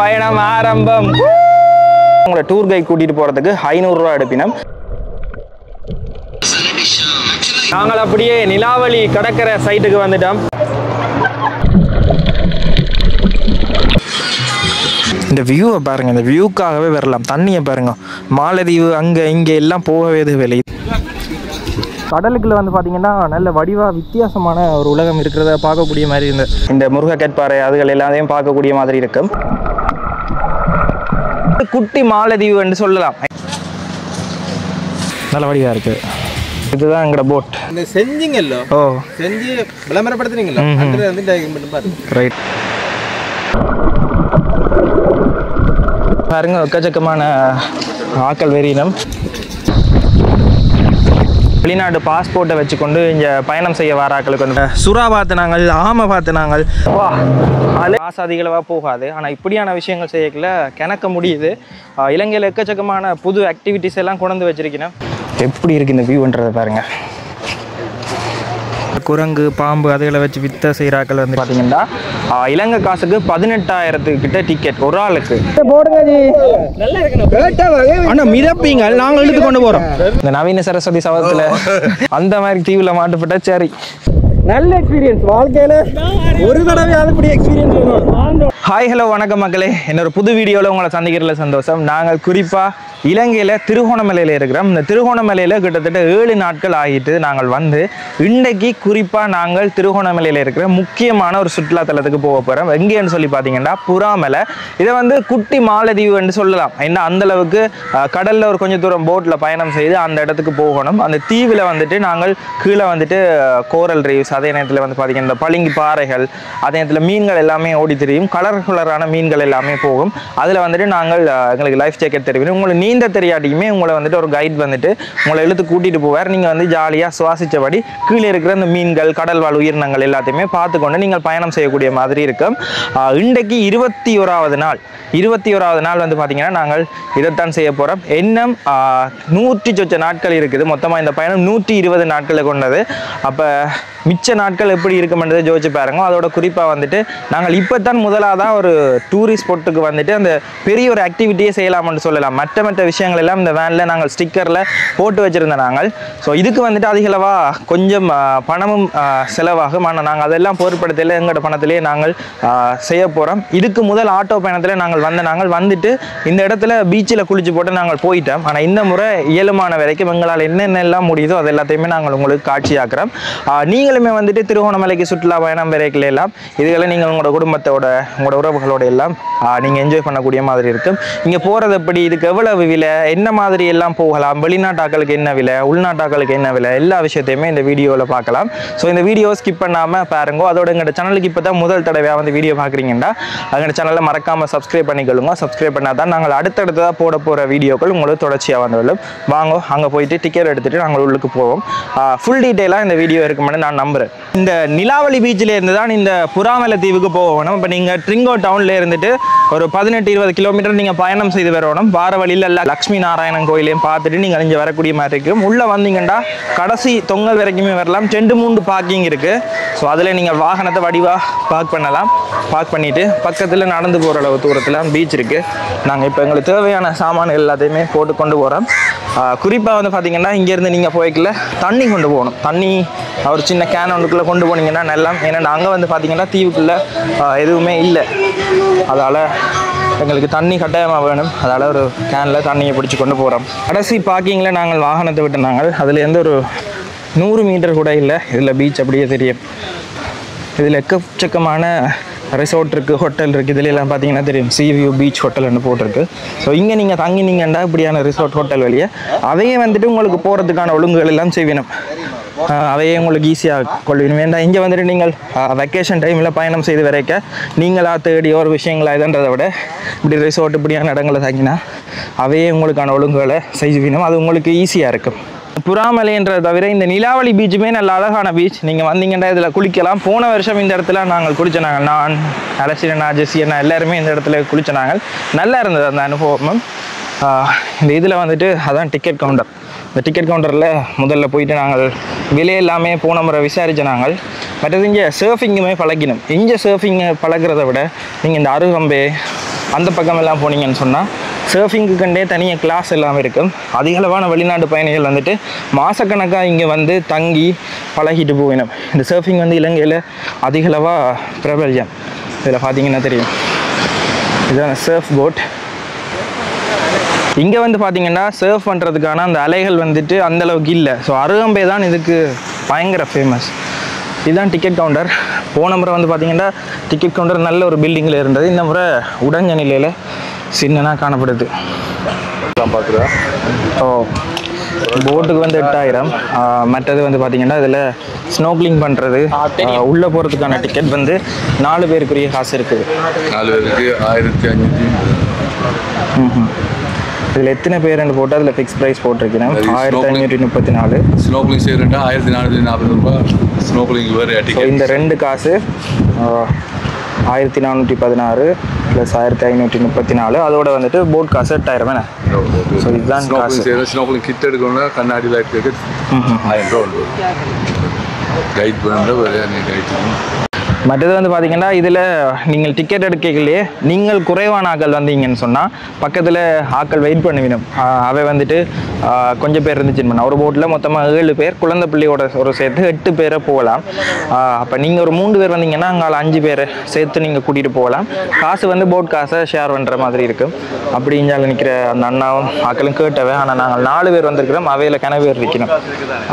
பயணம் ஆரம்பம். உங்களை டூர் கைட் கூட்டிட்டு போறதுக்கு 500 ரூபாய் எடுப்பினோம். நாங்கள் அப்படியே நிலாவளி கடற்கரை சைட்டுக்கு வந்துட்டோம். இந்த வியூவை பாருங்க, இந்த வியூக்காகவே வரலாம். தண்ணியை பாருங்க, மாலதீவு அங்கே இங்கே எல்லாம் போகவே வெளியே. கடலுக்குள்ள வந்து பார்த்தீங்கன்னா நல்ல வடிவாக வித்தியாசமான ஒரு உலகம் இருக்கிறத பார்க்கக்கூடிய மாதிரி இந்த முருகக்கற்பாறை அதுகள் எல்லாத்தையும் பார்க்கக்கூடிய மாதிரி இருக்கும். குட்டி மாலதீவு என்று சொல்லலாம். நல்ல வடிவாக இருக்கு. இதுதான் எங்களோட போட். இந்த செஞ்சிங்கல்ல செஞ்சு விளம்பரப்படுத்துறீங்களா? அதுல வந்து டைம் மட்டும் பாருங்க. ரைட். பாருங்க, எக்கச்சக்கமான ஆக்கள் வெறியினம். வெளிநாட்டு பாஸ்போர்ட்டை வச்சுக்கொண்டு இங்கே பயணம் செய்ய வர ஆக்களுக்கு வந்து சுறா பார்த்து நாங்கள், ஆமை பார்த்து நாங்கள், ஆசாதிகளவாக போகாது. ஆனால் இப்படியான விஷயங்கள் செய்யக்கல கிணக்க முடியுது. இலங்கையில் எக்கச்சக்கமான புது ஆக்டிவிட்டிஸ் எல்லாம் கொண்டு வச்சிருக்கேன். எப்படி இருக்கு இந்த வியூன்றதை பாருங்க. குரங்கு, பாம்பு அதுகளை வச்சு வித்த செய்கிறாக்கள் வந்து பார்த்தீங்கன்னா இலங்கை காசுக்கு 18,000 கிட்ட டிக்கெட் ஒரு ஆளுக்கு. போடுங்க ஜி, ஆனால் மிதப்பீங்கள் நாங்கள் இழுத்து கொண்டு போகிறோம். இந்த நவீன சரஸ்வதி சவத்தில் அந்த மாதிரி தீவில் மாட்டுப்பட்ட சரி நல்ல எக்ஸ்பீரியன்ஸ். வாழ்க்கையில் ஒரு தடவையாவது இப்படி எக்ஸ்பீரியன்ஸ். ஹாய் ஹலோ வணக்கம் மக்களே, என்னோட புது வீடியோவில் உங்களை சந்திக்கிறதுல சந்தோஷம். நாங்கள் குறிப்பாக இலங்கையில் திருகோணமலையில் இருக்கிறோம். இந்த திருகோணமலையில் கிட்டத்தட்ட 7 நாட்கள் ஆகிட்டு நாங்கள் வந்து இன்றைக்கு குறிப்பாக நாங்கள் திருகோணமலையில் இருக்கிற முக்கியமான ஒரு சுற்றுலாத்தலத்துக்கு போக போகிறோம். எங்கேன்னு சொல்லி பார்த்தீங்கன்னா புறாமலை. இதை வந்து குட்டி மாலதீவுன்னு சொல்லலாம். ஏன்னா அந்தளவுக்கு கடலில் ஒரு கொஞ்சம் தூரம் போட்டில் பயணம் செய்து அந்த இடத்துக்கு போகணும். அந்த தீவில் வந்துட்டு நாங்கள் கீழே வந்துட்டு கோரல் ரீவ்ஸ், அதே நேரத்தில் வந்து பார்த்தீங்கன்னா இந்த பளிங்கு பாறைகள், அதே நேரத்தில் மீன்கள் எல்லாமே ஓடி தெரியும். கலரான மீன்கள் எல்லாமே போகும். அதில் வந்துட்டு நாங்கள் எங்களுக்கு லைஃப் ஜாக்கெட் தெரியும். உங்களுக்கு நீந்த தெரியாட்டியுமே உங்களை வந்துட்டு ஒரு கைட் வந்துட்டு உங்களை இழுத்து கூட்டிகிட்டு போவார். நீங்கள் வந்து ஜாலியாக சுவாசித்தபடி கீழே இருக்கிற இந்த மீன்கள், கடல் வாழ் உயிரினங்கள் எல்லாத்தையுமே பார்த்துக்கொண்டு நீங்கள் பயணம் செய்யக்கூடிய மாதிரி இருக்கும். இன்றைக்கு 21வது நாள் வந்து பார்த்தீங்கன்னா நாங்கள் இதைத்தான் செய்ய போகிறோம். இன்னும் 100 சொச்ச நாட்கள் இருக்குது. மொத்தமாக இந்த பயணம் 120 நாட்களை கொண்டது. அப்போ மிச்ச நாட்கள் எப்படி இருக்குமென்றதை யோசிச்சு பாருங்க. அதோட குறிப்பாக வந்துட்டு நாங்கள் இப்போ தான் முதலாதான் ஒரு டூரிஸ்ட் ஸ்பாட்டுக்கு வந்துட்டு அந்த பெரிய ஒரு ஆக்டிவிட்டியே செய்யலாம்னு சொல்லலாம். மற்ற விஷயங்கள் எல்லாம் இந்த வேனில் நாங்கள் ஸ்டிக்கரில் போட்டு வச்சுருந்தோம் நாங்கள். ஸோ இதுக்கு வந்துட்டு அதிகளவாக கொஞ்சம் பணமும் செலவாகும். ஆனால் நாங்கள் அதெல்லாம் பொருட்படுத்தல, எங்களோட பணத்திலே நாங்கள் செய்ய போகிறோம். இதுக்கு முதல் ஆட்டோ பயணத்தில் நாங்கள் வந்துட்டு இந்த இடத்துல பீச்சில் குளிச்சு போட்டு நாங்கள் போயிட்டோம். ஆனால் இந்த முறை இயலுமான வரைக்கும் எங்களால் என்னென்னலாம் முடியுதோ அது எல்லாத்தையுமே நாங்கள் உங்களுக்கு காட்சியாக்குறோம். நீங்களுமே வந்துட்டு திருகோணமலைக்கு சுற்றுலா பயணம் வரைக்கும் எல்லாம் இதுகளை நீங்கள் உங்களோட குடும்பத்தோட, உங்களோட உறவுகளோட எல்லாம் நீங்கள் என்ஜாய் பண்ணக்கூடிய மாதிரி இருக்கும். இங்கே போகிறது எப்படி, இதுக்கு எவ்வளவு விலை, என்ன மாதிரி எல்லாம் போகலாம், வெளிநாட்டாக்களுக்கு என்ன விலை, உள்நாட்டாக்களுக்கு என்ன விலை, எல்லா விஷயத்தையுமே இந்த வீடியோவில் பார்க்கலாம். ஸோ இந்த வீடியோ ஸ்கிப் பண்ணாமல் பாருங்க. அதோட எங்களோட சேனலுக்கு இப்போ தான் முதல் தடவையாக வந்து வீடியோ பார்க்குறீங்கன்னா எங்களோட சேனலில் மறக்காமல் சப்ஸ்கிரைப் பண்ணிக்கொள்ளுங்க. சப்ஸ்கிரைப் பண்ணால் தான் நாங்கள் அடுத்தடுத்ததாக போட போகிற வீடியோக்கள் உங்களுக்கு தொடர்ச்சியாக வந்துவிடும். வாங்க அங்கே போயிட்டு டிக்கெட் எடுத்துகிட்டு நாங்கள் உள்ளுக்கு போவோம். ஃபுல் டீட்டெயிலாக இந்த வீடியோ இருக்குமென்னு நான் நம்புகிறேன். இந்த நிலாவளி பீச்சில் இருந்து தான் இந்த புறாமலை தீவுக்கு போகணும். இப்போ நீங்கள் ட்ரிங்கோ டவுனில் இருந்துட்டு ஒரு 18-20 கிலோமீட்டர் நீங்கள் பயணம் செய்து வரணும். வார வழியில் லக்ஷ்மி நாராயணன் கோயிலையும் பார்த்துட்டு நீங்கள் இங்கே வரக்கூடிய மாதிரி இருக்கும். உள்ளே வந்தீங்கன்னா கடைசி தொங்கல் வரைக்குமே வரலாம். 2-3 பார்க்கிங் இருக்குது. ஸோ அதில் நீங்கள் வாகனத்தை வடிவாக பார்க் பண்ணலாம். பார்க் பண்ணிவிட்டு பக்கத்தில் நடந்து போகிற அளவு தூரத்தில் பீச் இருக்குது. நாங்கள் இப்போ எங்களுக்கு தேவையான சாமான்கள் எல்லாத்தையுமே போட்டு கொண்டு போகிறோம். குறிப்பாக வந்து பார்த்திங்கன்னா இங்கேருந்து நீங்கள் போய்க்கல தண்ணி கொண்டு போகணும். தண்ணி ஒரு சின்ன கேன் ஒன்றுக்குள்ளே கொண்டு போனீங்கன்னா நல்லா. ஏன்னா அங்கே வந்து பார்த்திங்கன்னா தீவுக்குள்ளே எதுவுமே இல்லை. அதால் எங்களுக்கு தண்ணி கட்டாயமாக வேணும். அதால் ஒரு கேனில் தண்ணியை பிடிச்சி கொண்டு போகிறோம். கடைசி பார்க்கிங்கில் நாங்கள் வாகனத்தை விட்டுனாங்க. அதில் எந்த ஒரு 100 மீட்டர் கூட இல்லை. இதில் பீச் அப்படியே தெரியும். இதில் எக்கச்சக்கமான ரிசோர்ட் இருக்குது, ஹோட்டல் இருக்குது. இதில் எல்லாம் பார்த்தீங்கன்னா தெரியும், சீவியூ பீச் ஹோட்டல்னு போட்டிருக்கு. ஸோ இங்கே நீங்கள் தங்கினீங்கன்னா இப்படியான ரிசோர்ட் ஹோட்டல் வழியே அவையே வந்துட்டு உங்களுக்கு போகிறதுக்கான ஒழுங்குகள் எல்லாம் செய்யணும். அவையே உங்களுக்கு ஈஸியாக கொள்வீங்க. வேண்டாம் இங்கே வந்துட்டு நீங்கள் வெக்கேஷன் டைமில் பயணம் செய்து வரைக்க நீங்களாக தேடி ஒரு விஷயங்களா இதுன்றதை விட இப்படி ரிசோர்ட் இப்படியான இடங்களை தங்கினா அவையே உங்களுக்கான ஒழுங்குகளை செய்வீனும். அது உங்களுக்கு ஈஸியாக இருக்கும். புறாமலைன்றதை தவிர இந்த நிலாவளி பீச்சுமே நல்ல அழகான பீச். நீங்கள் வந்தீங்கன்னா இதில் குளிக்கலாம். போன வருஷம் இந்த இடத்துல நாங்கள் குளிச்சோனாங்க. நான் அலசினா, ஜெஸ்ஸி அண்ணா எல்லாருமே இந்த இடத்துல குளிச்சோனாங்க. நல்லா இருந்தது அந்த அனுபவமும். இந்த இதில் வந்துட்டு அதான் டிக்கெட் கவுண்டர். இந்த டிக்கெட் கவுண்டரில் முதல்ல போயிட்டு நாங்கள் விலையெல்லாமே போன முறை விசாரித்த நாங்கள். மற்றது இங்கே சர்ஃபிங்குமே பழகினோம். இங்கே சர்ஃபிங்கை பழகிறத விட நீங்கள் இந்த அருகம்பே அந்த பக்கமெல்லாம் போனீங்கன்னு சொன்னால் சர்ஃபிங்குக்கண்டே தனியாக கிளாஸ் எல்லாமே இருக்கும். அதிகளவான வெளிநாட்டு பயணிகள் வந்துட்டு மாதக்கணக்காக இங்கே வந்து தங்கி பழகிட்டு போயினோம். இந்த சர்ஃபிங் வந்து இலங்கையில் அதிகளவாக பிரபல்யம். இதில் பார்த்தீங்கன்னா தெரியும், இதுதான் சர்ஃப் போட். இங்கே வந்து பார்த்தீங்கன்னா சர்ஃப் பண்ணுறதுக்கான அந்த அலைகள் வந்துட்டு அந்தளவுக்கு இல்லை. ஸோ அருகம்பே தான் இதுக்கு பயங்கர ஃபேமஸ். இதுதான் டிக்கெட் கவுண்டர். போன முறை வந்து பார்த்தீங்கன்னா டிக்கெட் கவுண்டர் நல்ல ஒரு பில்டிங்கில் இருந்தது. இந்த முறை உடஞ்ச நிலையில் சின்னனாக காணப்படுது. பார்க்குறா ஸோ போட்டுக்கு வந்து 8000. மற்றது வந்து பார்த்தீங்கன்னா இதில் ஸ்னோக்லிங் பண்ணுறது உள்ளே போகிறதுக்கான டிக்கெட் வந்து 4 பேருக்குரிய காசு இருக்குது. 4 பேருக்கு 1500. இதில் எத்தனை பேருன்னு போட்டு அதில் ஃபிக்ஸ் ப்ரைஸ் போட்டிருக்கிறேன். 1534. ஸ்னோக்லிங் செய்யறா 1440 ரூபாய். ஸ்னோக்லிங் வேறு டிக்கெட். இந்த 2 காசு 1416 ப்ளஸ் 1534. அதோட வந்துட்டு போட் காசு 8000 தானே. ஸோ இதுதான் காசு. ஸ்னோக்லிங் கிட் எடுக்கணும்னா கண்ணாடி லைட் கேட்க 1000 ரூபா. கைட் பண்ணுற வேறு கைட். மற்றது வந்து பார்த்தீங்கன்னா இதில் நீங்கள் டிக்கெட் எடுக்கலையே நீங்கள் குறைவான ஆக்கள் வந்தீங்கன்னு சொன்னால் பக்கத்தில் ஆக்கள் வெயிட் பண்ணுவிடும். அவை வந்துட்டு கொஞ்சம் பேர் இருந்துச்சுன்னு ஒரு போட்டில் மொத்தமாக 7 பேர், குழந்தை பிள்ளையோட ஒரு சேர்த்து 8 பேரை போகலாம். அப்போ நீங்கள் ஒரு 3 பேர் வந்தீங்கன்னா அங்கே 5 பேரை சேர்த்து நீங்கள் கூட்டிகிட்டு போகலாம். காசு வந்து போட் காசை ஷேர் பண்ணுற மாதிரி இருக்கும். அப்படி இஞ்சால நிற்கிற அந்த அண்ணாவும் ஆக்களும் கேட்டவை. ஆனால் நாங்கள் 4 பேர் வந்திருக்கிறோம், அவையில் பேர் இருக்கணும்.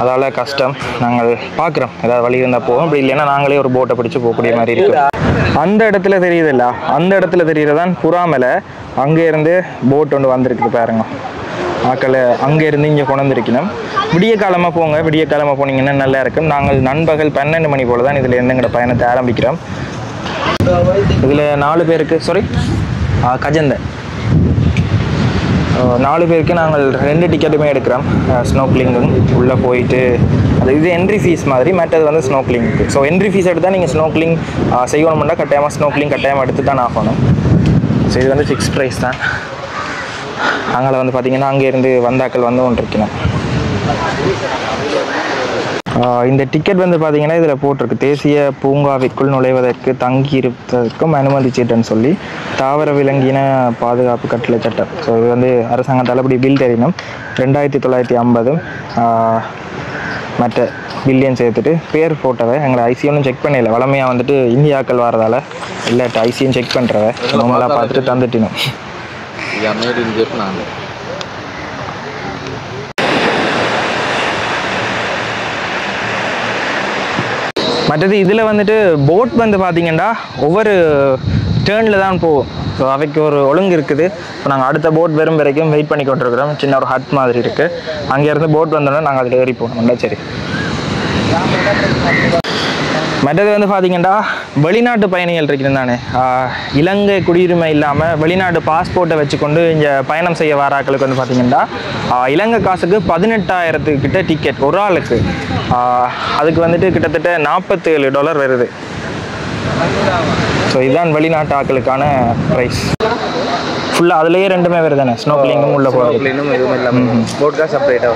அதால் கஷ்டம். நாங்கள் பார்க்குறோம் ஏதாவது வழி இருந்தால் போவோம். அப்படி இல்லைன்னா நாங்களே ஒரு போட்டை பிடிச்சி போகக்கூடிய மாதிரி இருக்கும். அந்த இடத்துல தெரியுதுல்ல, அந்த இடத்துல தெரியுறதான் புறாமலை. அங்கே இருந்து போட் ஒன்று வந்திருக்குது பாருங்க. ஆக்களை அங்கே இருந்து இங்கே கொண்டு வந்துருக்கணும். விடிய காலமாக போங்க. விடிய காலமாக போனீங்கன்னா நல்லா இருக்கும். நாங்கள் நண்பகல் 12 மணி போல் தான் இதில் இருந்து எங்களோட பயணத்தை ஆரம்பிக்கிறோம். இதில் 4 பேருக்கு கஜந்த 4 பேருக்கு நாங்கள் 2 டிக்கெட்டுமே எடுக்கிறோம். ஸ்னோக்லிங்கும் உள்ளே போயிட்டு இது என்ட்ரி ஃபீஸ் மாதிரி, மற்றது வந்து ஸ்னோக்லிங்க்கு. ஸோ என்ட்ரி ஃபீஸ் எடுத்தால் நீங்கள் ஸ்னோக்லிங் செய்யணும்னா கட்டாயமாக ஸ்னோக்லிங் கட்டாயமாக எடுத்து தான் ஆகணும். ஸோ இது வந்து ஃபிக்ஸ் ப்ரைஸ் தான். அங்கே வந்து பார்த்தீங்கன்னா அங்கேருந்து வந்தாக்கள் வந்து கொண்டிருக்கணும். இந்த டிக்கெட் வந்து பார்த்தீங்கன்னா இதில் போட்டிருக்கு, தேசிய பூங்காவிற்குள் நுழைவதற்கு தங்கி இருப்பதற்கும் அனுமதி சீட்டுன்னு சொல்லி தாவர விலங்கின பாதுகாப்பு கட்டளை சட்டம். ஸோ இது வந்து அரசாங்கத்தால் அப்படி பில் தெரியணும். 2950 மற்ற பில்லியன் சேர்த்துட்டு பேர் போட்டவை. எங்களை ஐசியும் செக் பண்ணல. வளமையாக வந்துட்டு இந்தியாக்கள் வரதால இல்லாட்ட ஐசியும் செக் பண்ணுறவை நம்மளாக பார்த்துட்டு தந்துட்டினோம். மற்றது இதில் வந்துட்டு போட் வந்து பார்த்தீங்கன்னா ஒவ்வொரு டேர்னில் தான் போகும். ஸோ அவைக்கு ஒரு ஒழுங்கு இருக்குது. இப்போ நாங்கள் அடுத்த போட் வரும் வரைக்கும் வெயிட் பண்ணி கொண்டிருக்கிறோம். சின்ன ஒரு ஹட் மாதிரி இருக்குது. அங்கேருந்து போட் வந்தோன்னா நாங்கள் அதில் ஏறி போகணும். சரி. மற்றது வந்து பார்த்தீங்கன்னா வெளிநாட்டு பயணிகள் இருக்கிறது தானே, இலங்கை குடியுரிமை இல்லாமல் வெளிநாட்டு பாஸ்போர்ட்டை வச்சுக்கொண்டு இங்கே பயணம் செய்ய வராக்களுக்கு வந்து பார்த்தீங்கன்னா இலங்கை காசுக்கு 18,000 கிட்ட டிக்கெட் ஒரு ஆளுக்கு. அதுக்கு வந்துட்டு கிட்டத்தட்ட $47 வருது. ஸோ இதுதான் வெளிநாட்டு ஆக்களுக்கான ப்ரைஸ். ஃபுல்லாக அதுலேயே 2மே வருது தானே, ஸ்னோக்லிங்கும் உள்ளே போகிறது. போட்காஸ்ட் செப்பரேட்டாக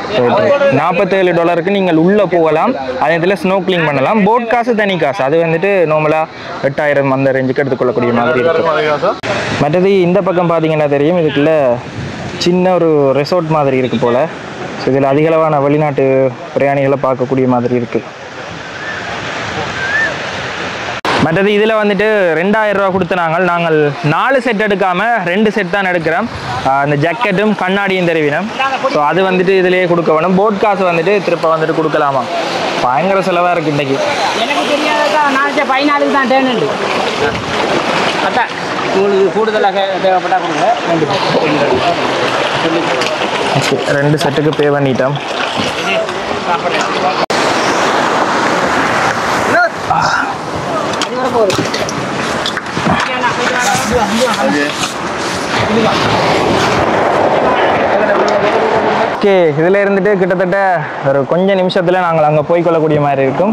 $47 நீங்கள் உள்ளே போகலாம். அதே இதில் ஸ்னோக்லிங் பண்ணலாம். போட் காசு தனி காசு. அது வந்துட்டு நார்மலாக 8000 அந்த ரேஞ்சுக்கு எடுத்துக்கொள்ளக்கூடிய மாதிரி இருக்கும். மற்றது இந்த பக்கம் பார்த்தீங்கன்னா தெரியும், இதுக்குள்ள சின்ன ஒரு ரெசார்ட் மாதிரி இருக்குது போல். ஸோ இதில் அதிகளவான வெளிநாட்டு பிரயாணிகளை பார்க்கக்கூடிய மாதிரி இருக்குது. மற்றது இதில் வந்துட்டு 2000 ரூபா கொடுத்து நாங்கள் 4 செட் எடுக்காமல் 2 செட் தான் எடுக்கிறோம். அந்த ஜக்கெட்டும் கண்ணாடியும் தெரிவினோம். ஸோ அது வந்துட்டு இதிலேயே கொடுக்க வேணும். போட் காசு வந்துட்டு திருப்ப வந்துட்டு கொடுக்கலாமா. பயங்கர செலவாக இருக்குது இன்றைக்கி. எனக்கு தெரியாதக்கா, நாளைக்கு 14 தான் டேர்ன் உண்டு. அக்கா உங்களுக்கு கூடுதலாக தேவைப்பட்டா கொடுங்க. 2 செட்டுக்கு பே பண்ணிட்டோம். ஓகே, இதில் இருந்துட்டு கிட்டத்தட்ட ஒரு கொஞ்சம் நிமிஷத்தில் நாங்கள் அங்கே போய்க்கொள்ளக்கூடிய மாதிரி இருக்கும்.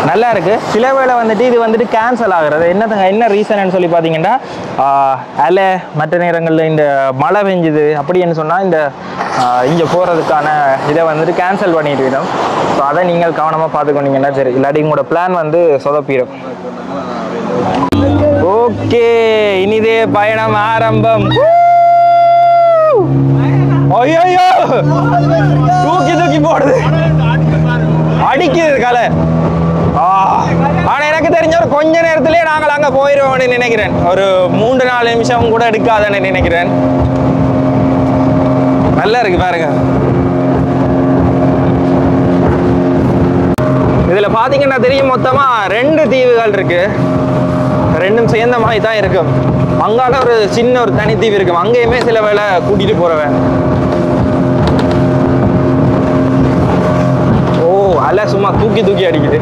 நல்லா இருக்குது. சில வேளை வந்துட்டு இது வந்துட்டு கேன்சல் ஆகுறது என்ன ரீசன்னு சொல்லி பார்த்தீங்கன்னா அலை மற்ற நேரங்களில் இந்த மழை பெஞ்சுது அப்படின்னு சொன்னால் இந்த இங்கே போகிறதுக்கான இதை வந்துட்டு கேன்சல் பண்ணிட்டு விடும். ஸோ அதை நீங்கள் கவனமாக பார்த்துக்கொண்டீங்கன்னா சரி, இல்லாட்டி உங்களோட பிளான் வந்து சொதப்பிடும். ஓகே, இனிதே பயணம் ஆரம்பம். ஐயோ, தூக்கி தூக்கி போடுது, அடிக்குது கலை. ஆனா எனக்கு தெரிஞ்ச ஒரு கொஞ்ச நேரத்திலே நாங்கள் அங்க போயிடுவோம்னு நினைக்கிறேன். ஒரு 3-4 நிமிஷம் கூட எடுக்காதுன்னு நினைக்கிறேன். நல்லா இருக்கு பாருங்க. இதுல பாத்தீங்கன்னா தெரியும், மொத்தமா 2 தீவுகள் இருக்கு. ரெண்டும் சேர்ந்த மாதிரி தான் இருக்கும். அங்கால ஒரு சின்ன ஒரு தனித்தீவு இருக்கும், அங்கேயுமே சில வேளை கூட்டிட்டு போறவன். ஓ, அலை சும்மா தூக்கி தூக்கி அடிக்குது.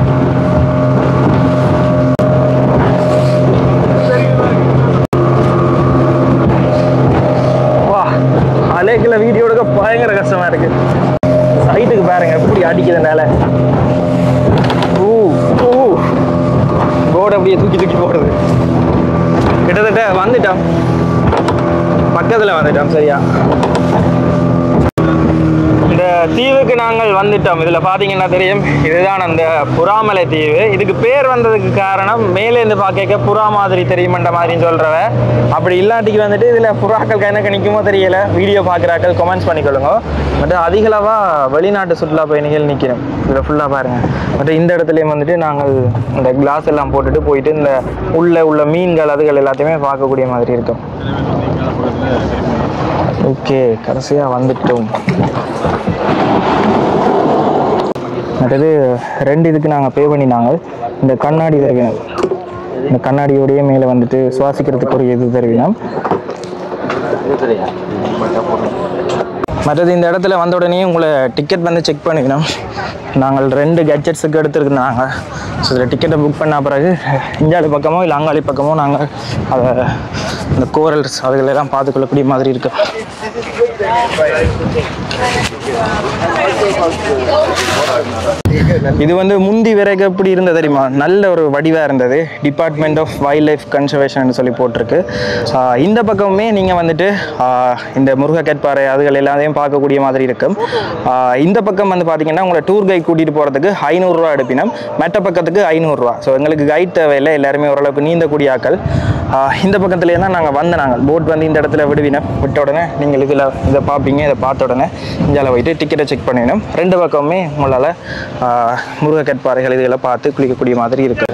வா, அலைக்குள்ள வீடியோ எடுக்க பயங்கர கஷ்டமா இருக்கு. சைட்டுக்கு பாருங்க எப்படி அடிக்குதுனால. போர்டு அப்படியே தூக்கி தூக்கி போடுது. கிட்டத்தட்ட வந்துட்டோம், பக்கத்தில் வந்துட்டோம். சரியா, இந்த தீவுக்கு நாங்கள் வந்துட்டோம். இதில் பார்த்தீங்கன்னா தெரியும், இதுதான் அந்த புறாமலை தீவு. இதுக்கு பேர் வந்ததுக்கு காரணம் மேலேருந்து பார்க்க புறா மாதிரி தெரியுமென்ற மாதிரின்னு சொல்கிறவ. அப்படி இல்லாட்டிக்கு வந்துட்டு இதில் புறாக்கள் எனக்கு நிற்குமோ தெரியல. வீடியோ பார்க்குறாக்கள் கமெண்ட்ஸ் பண்ணிக்கொள்ளுங்க. பட் அதிகளவாக வெளிநாட்டு சுற்றுலா பயணிகள் நிற்கிறோம். இதில் ஃபுல்லாக பாருங்கள். பட் இந்த இடத்துலையும் வந்துட்டு நாங்கள் இந்த கிளாஸ் எல்லாம் போட்டுட்டு போயிட்டு இந்த உள்ள மீன்கள் அதுகள் எல்லாத்தையுமே பார்க்கக்கூடிய மாதிரி இருக்கும். ஓகே, கடைசியாக வந்துட்டோம். அடுத்தது 2 இதுக்கு நாங்கள் பே பண்ணினாங்க. இந்த கண்ணாடி தருவினோம். இந்த கண்ணாடியோடைய மேலே வந்துட்டு சுவாசிக்கிறதுக்கு ஒரு இது தருவினோம். மற்றது இந்த இடத்துல வந்த உடனே உங்களை டிக்கெட் வந்து செக் பண்ணிக்கணும். நாங்கள் 2 கேட்ஜெட்ஸுக்கு எடுத்துருந்தாங்க. ஸோ இதில் டிக்கெட்டை புக் பண்ண பிறகு இஞ்சாலி பக்கமோ இல்லை அங்காளி பக்கமோ நாங்கள் அதை இந்த கோரல்ஸ் அதுகளெல்லாம் பார்த்துக்கொள்ளக்கூடிய மாதிரி இருக்கு. இது வந்து முந்தி வரைக்கும் எப்படி இருந்தது தெரியுமா? நல்ல ஒரு வடிவாக இருந்தது. Department of wildlife conservation சொல்லி போட்டிருக்கு. இந்த பக்கமுமே நீங்கள் வந்துட்டு இந்த முருகக்கட்பாறை அதுகள் எல்லாத்தையும் பார்க்கக்கூடிய மாதிரி இருக்கும். இந்த பக்கம் வந்து பார்த்தீங்கன்னா உங்களை டூர் கைட் கூட்டிகிட்டு போகிறதுக்கு 500 ரூபா எடுப்பினோம். மற்ற பக்கத்துக்கு 500 ரூபா. ஸோ எங்களுக்கு கைட் தேவையில்லை, எல்லாருமே ஓரளவுக்கு நீந்தக்கூடிய ஆக்கள். இந்த பக்கத்துலேயே தான் நாங்கள் போட் வந்து இந்த இடத்துல விட்ட உடனே நீங்கள் இதை பார்ப்பீங்க. இதை பார்த்த உடனே இந்தியாவில் போயிட்டு டிக்கெட்டை செக் பண்ணிடணும். 2 பக்கமுமே உங்களால் முருகக்கட்பாறைகள் இதெல்லாம் பார்த்து குளிக்கக்கூடிய மாதிரி இருக்கு.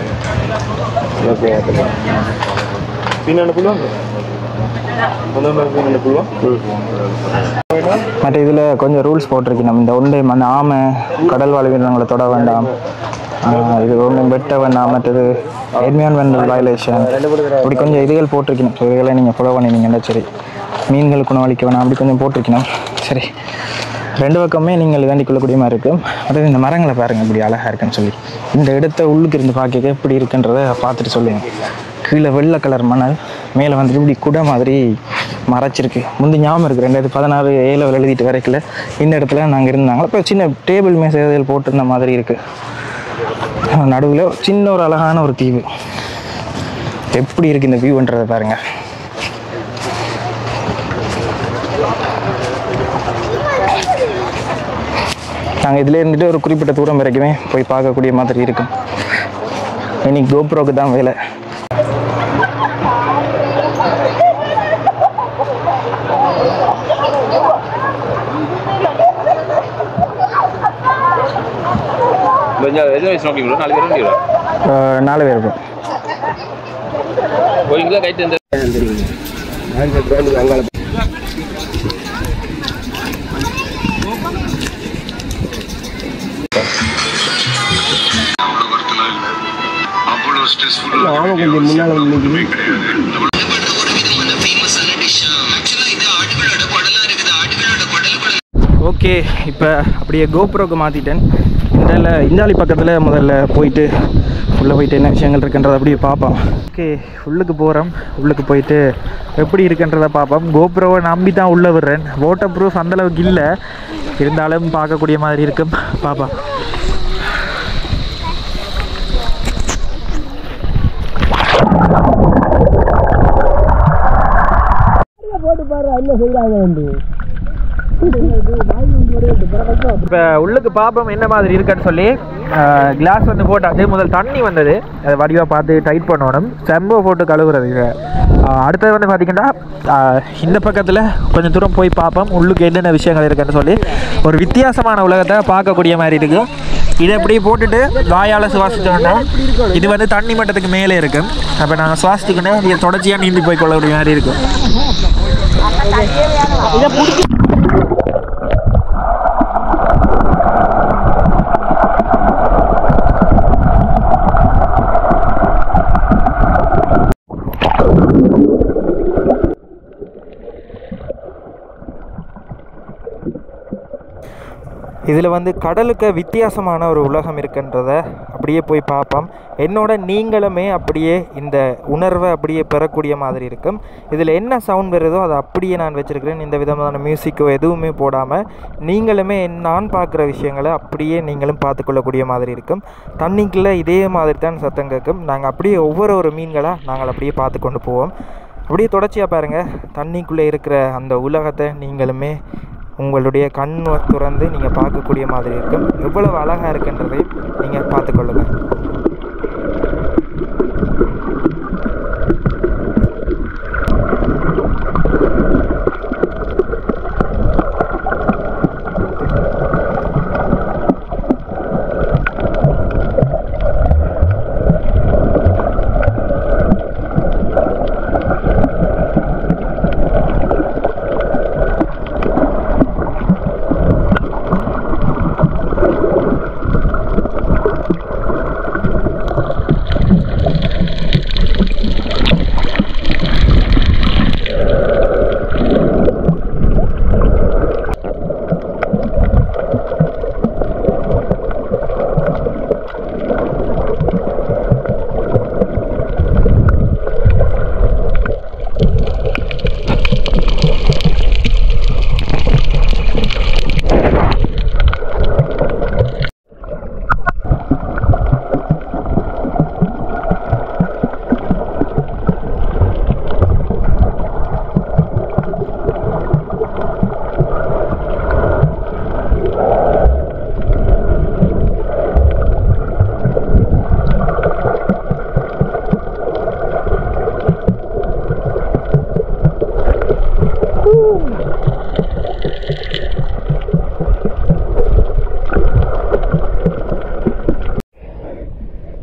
மற்ற இதில் கொஞ்சம் ரூல்ஸ் போட்டிருக்கு. நம்ம இந்த ஒன்றை அந்த ஆமை கடல் வாழ்வினங்களை தொட வேண்டாம், இது ஒன்றும் வெட்ட வேண்டாம், மற்றது என்விரான்மெண்டல் வயலேஷன் அப்படி கொஞ்சம் இதுகள் போட்டிருக்கணும். ஸோ இதுகளை நீங்கள் ஃபாலோ பண்ணினீங்கன்னா சரி. மீன்களுக்கு உணவளிக்க வேணாம் அப்படி கொஞ்சம் போட்டிருக்கணும். சரி, 2 பக்கமே நீங்கள் இதாண்டி கொள்ளக்கூடிய மாதிரி இருக்கும். அதாவது இந்த மரங்களை பாருங்கள் இப்படி அழகாக இருக்குன்னு சொல்லி. இந்த இடத்த உள்ளுக்கு இருந்து பார்க்க எப்படி இருக்குன்றதை பார்த்துட்டு சொல்லுங்கள். கீழே வெள்ளை கலர் மணல், மேலே வந்துட்டு இப்படி குடை மாதிரி மறைச்சிருக்கு. முந்தி ஞாபகம் இருக்குது 2016 A-level எழுதிட்டு வரைக்கல இந்த இடத்துல நாங்கள் இருந்தாங்க. இப்போ சின்ன டேபிள் மேசைகள் போட்டிருந்த மாதிரி இருக்குது. நடுவில் சின்ன ஒரு அழகான ஒரு தீவு. எப்படி இருக்குது இந்த வியூன்றதை பாருங்கள். நாங்கள் இதில் இருந்துட்டு ஒரு குறிப்பிட்ட தூரம் வரைக்குமே போய் பார்க்கக்கூடிய மாதிரி இருக்கும். இன்னைக்கு கோப்ரோக்கு தான் வேலை. நாலு பேர் இருக்கும். ஓகே, இப்போ அப்படியே கோப்ரோக்கு மாற்றிட்டேன். இந்தாலி பக்கத்தில் முதல்ல போயிட்டு உள்ளே போயிட்டு என்ன விஷயங்கள் இருக்குன்றதை அப்படியே பார்ப்போம். ஓகே, உள்ளுக்கு போகிறோம். உள்ளுக்கு போயிட்டு எப்படி இருக்குன்றதை பார்ப்போம். கோப்ரோவை நம்பி தான் உள்ளே விடுறேன். வாட்டர் ப்ரூஃப் அந்தளவுக்கு இல்லை, இருந்தாலும் பார்க்கக்கூடிய மாதிரி இருக்கும். பார்ப்போம். இப்போ உள்ளுக்கு பார்ப்போம் என்ன மாதிரி இருக்குன்னு சொல்லி. கிளாஸ் வந்து போட்டாச்சு. முதல் தண்ணி வந்தது, அதை வடிவாக பார்த்து டைட் பண்ணணும். செம்போ போட்டு கழுவுறது. அடுத்தது வந்து பார்த்திங்கன்னா இந்த பக்கத்தில் கொஞ்சம் தூரம் போய் பார்ப்போம் உள்ளுக்கு என்னென்ன விஷயங்கள் இருக்குன்னு சொல்லி. ஒரு வித்தியாசமான உலகத்தை பார்க்கக்கூடிய மாதிரி இருக்கும். இதை எப்படி போட்டுட்டு வாயால் சுவாசிச்சோன்னா இது வந்து தண்ணி மட்டத்துக்கு மேலே இருக்கும். அப்போ நாங்கள் சுவாசிச்சுக்கணும், இதை தொடர்ச்சியாக நீந்தி போய் கொள்ளக்கூடிய மாதிரி இருக்கும். இதில் வந்து கடலுக்கு வித்தியாசமான ஒரு உலகம் இருக்குன்றதை அப்படியே போய் பார்ப்போம். என்னோட நீங்களுமே அப்படியே இந்த உணர்வை அப்படியே பெறக்கூடிய மாதிரி இருக்கும். இதில் என்ன சவுண்ட் வருதோ அதை அப்படியே நான் வச்சுருக்கிறேன். இந்த விதமான மியூசிக்கோ எதுவுமே போடாமல் நீங்களுமே நான் பார்க்குற விஷயங்களை அப்படியே நீங்களும் பார்த்துக்கொள்ளக்கூடிய மாதிரி இருக்கும். தண்ணிக்குள்ளே இதே மாதிரி தான் சத்தம் கேட்கும். நாங்கள் அப்படியே ஒவ்வொரு மீன்களாக நாங்கள் அப்படியே பார்த்து கொண்டு போவோம். அப்படியே தொடர்ச்சியாக பாருங்கள். தண்ணிக்குள்ளே இருக்கிற அந்த உலகத்தை நீங்களுமே உங்களுடைய கண்ணை திறந்து நீங்கள் பார்க்கக்கூடிய மாதிரி இருக்கும். எவ்வளவு அழகாக இருக்குன்றதை நீங்கள் பார்த்துக்கொள்ளுங்கள்.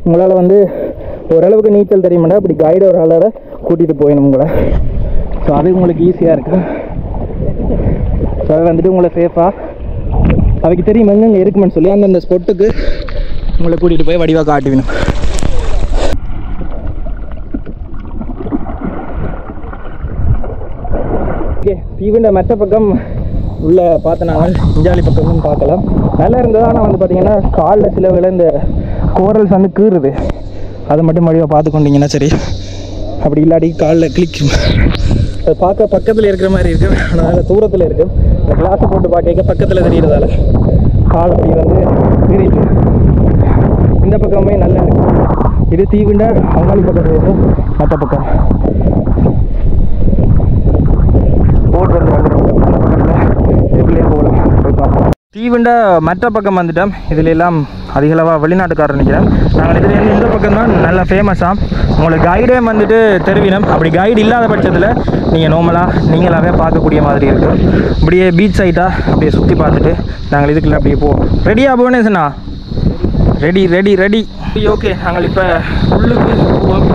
உங்களால் வந்து ஓரளவுக்கு நீச்சல் தெரியுமாண்டா அப்படி கைடு ஒரு ஆளோட கூட்டிகிட்டு போயிடணும் உங்களை. ஸோ அது உங்களுக்கு ஈஸியாக இருக்கும். ஸோ அதை வந்துட்டு உங்களை சேஃபாக அவைக்கு தெரியும் எங்கே இருக்குமென்னு சொல்லி அந்தந்த ஸ்பாட்டுக்கு உங்களை கூட்டிகிட்டு போய் வடிவாக காட்டுவினும். ஓகே, தீவுண்ட மற்ற பக்கம் உள்ளே பார்த்தனாங்க இஞ்சாலி பக்கமும் பார்க்கலாம். நல்லா இருந்தது. ஆனால் வந்து பார்த்திங்கன்னா காலில் சில வேளை இந்த கோரல்ஸ் வந்து கீறுது. அதை மட்டும் வழியாக பார்த்து கொண்டீங்கன்னா சரி. அப்படி இல்லாடி காலில் கிளிக்கும். அது பார்க்க பக்கத்தில் இருக்கிற மாதிரி இருக்குது, அதனால் தூரத்தில் இருக்குது. இந்த கிளாஸை போட்டு பார்க்க பக்கத்தில் தெரிகிறதால கால் அப்படி வந்து கீறிட்டு. இந்த பக்கமே நல்லா இருக்குது. இது தீவுண்ட அங்காளி பக்கத்தில் இருக்குது. மற்ற பக்கம் போட் வந்து வந்துடும். அந்த பக்கத்தில் இதுக்குள்ளேயே போகலாம், போய் பார்ப்போம். தீவுண்ட மற்ற பக்கம் வந்துட்டோம். இதில் எல்லாம் அதிகளவாக வெளிநாட்டுக்காரர் நிற்கிறேன். நாங்கள் இதுலேருந்து இந்த பக்கம் தான் நல்லா ஃபேமஸாக உங்களுக்கு கைடே வந்துட்டு தெரிவினம். அப்படி கைடு இல்லாத பட்சத்தில் நீங்கள் நார்மலாக நீங்களாகவே பார்க்கக்கூடிய மாதிரி இருக்கும். இப்படியே பீச் சைட்டாக அப்படியே சுற்றி பார்த்துட்டு நாங்கள் இதுக்குள்ளே அப்படியே போவோம். ரெடியாக புவனேசனா? Ready ready ready. ஓகே, நாங்கள் இப்போ உள்ளுக்கு போவோம்.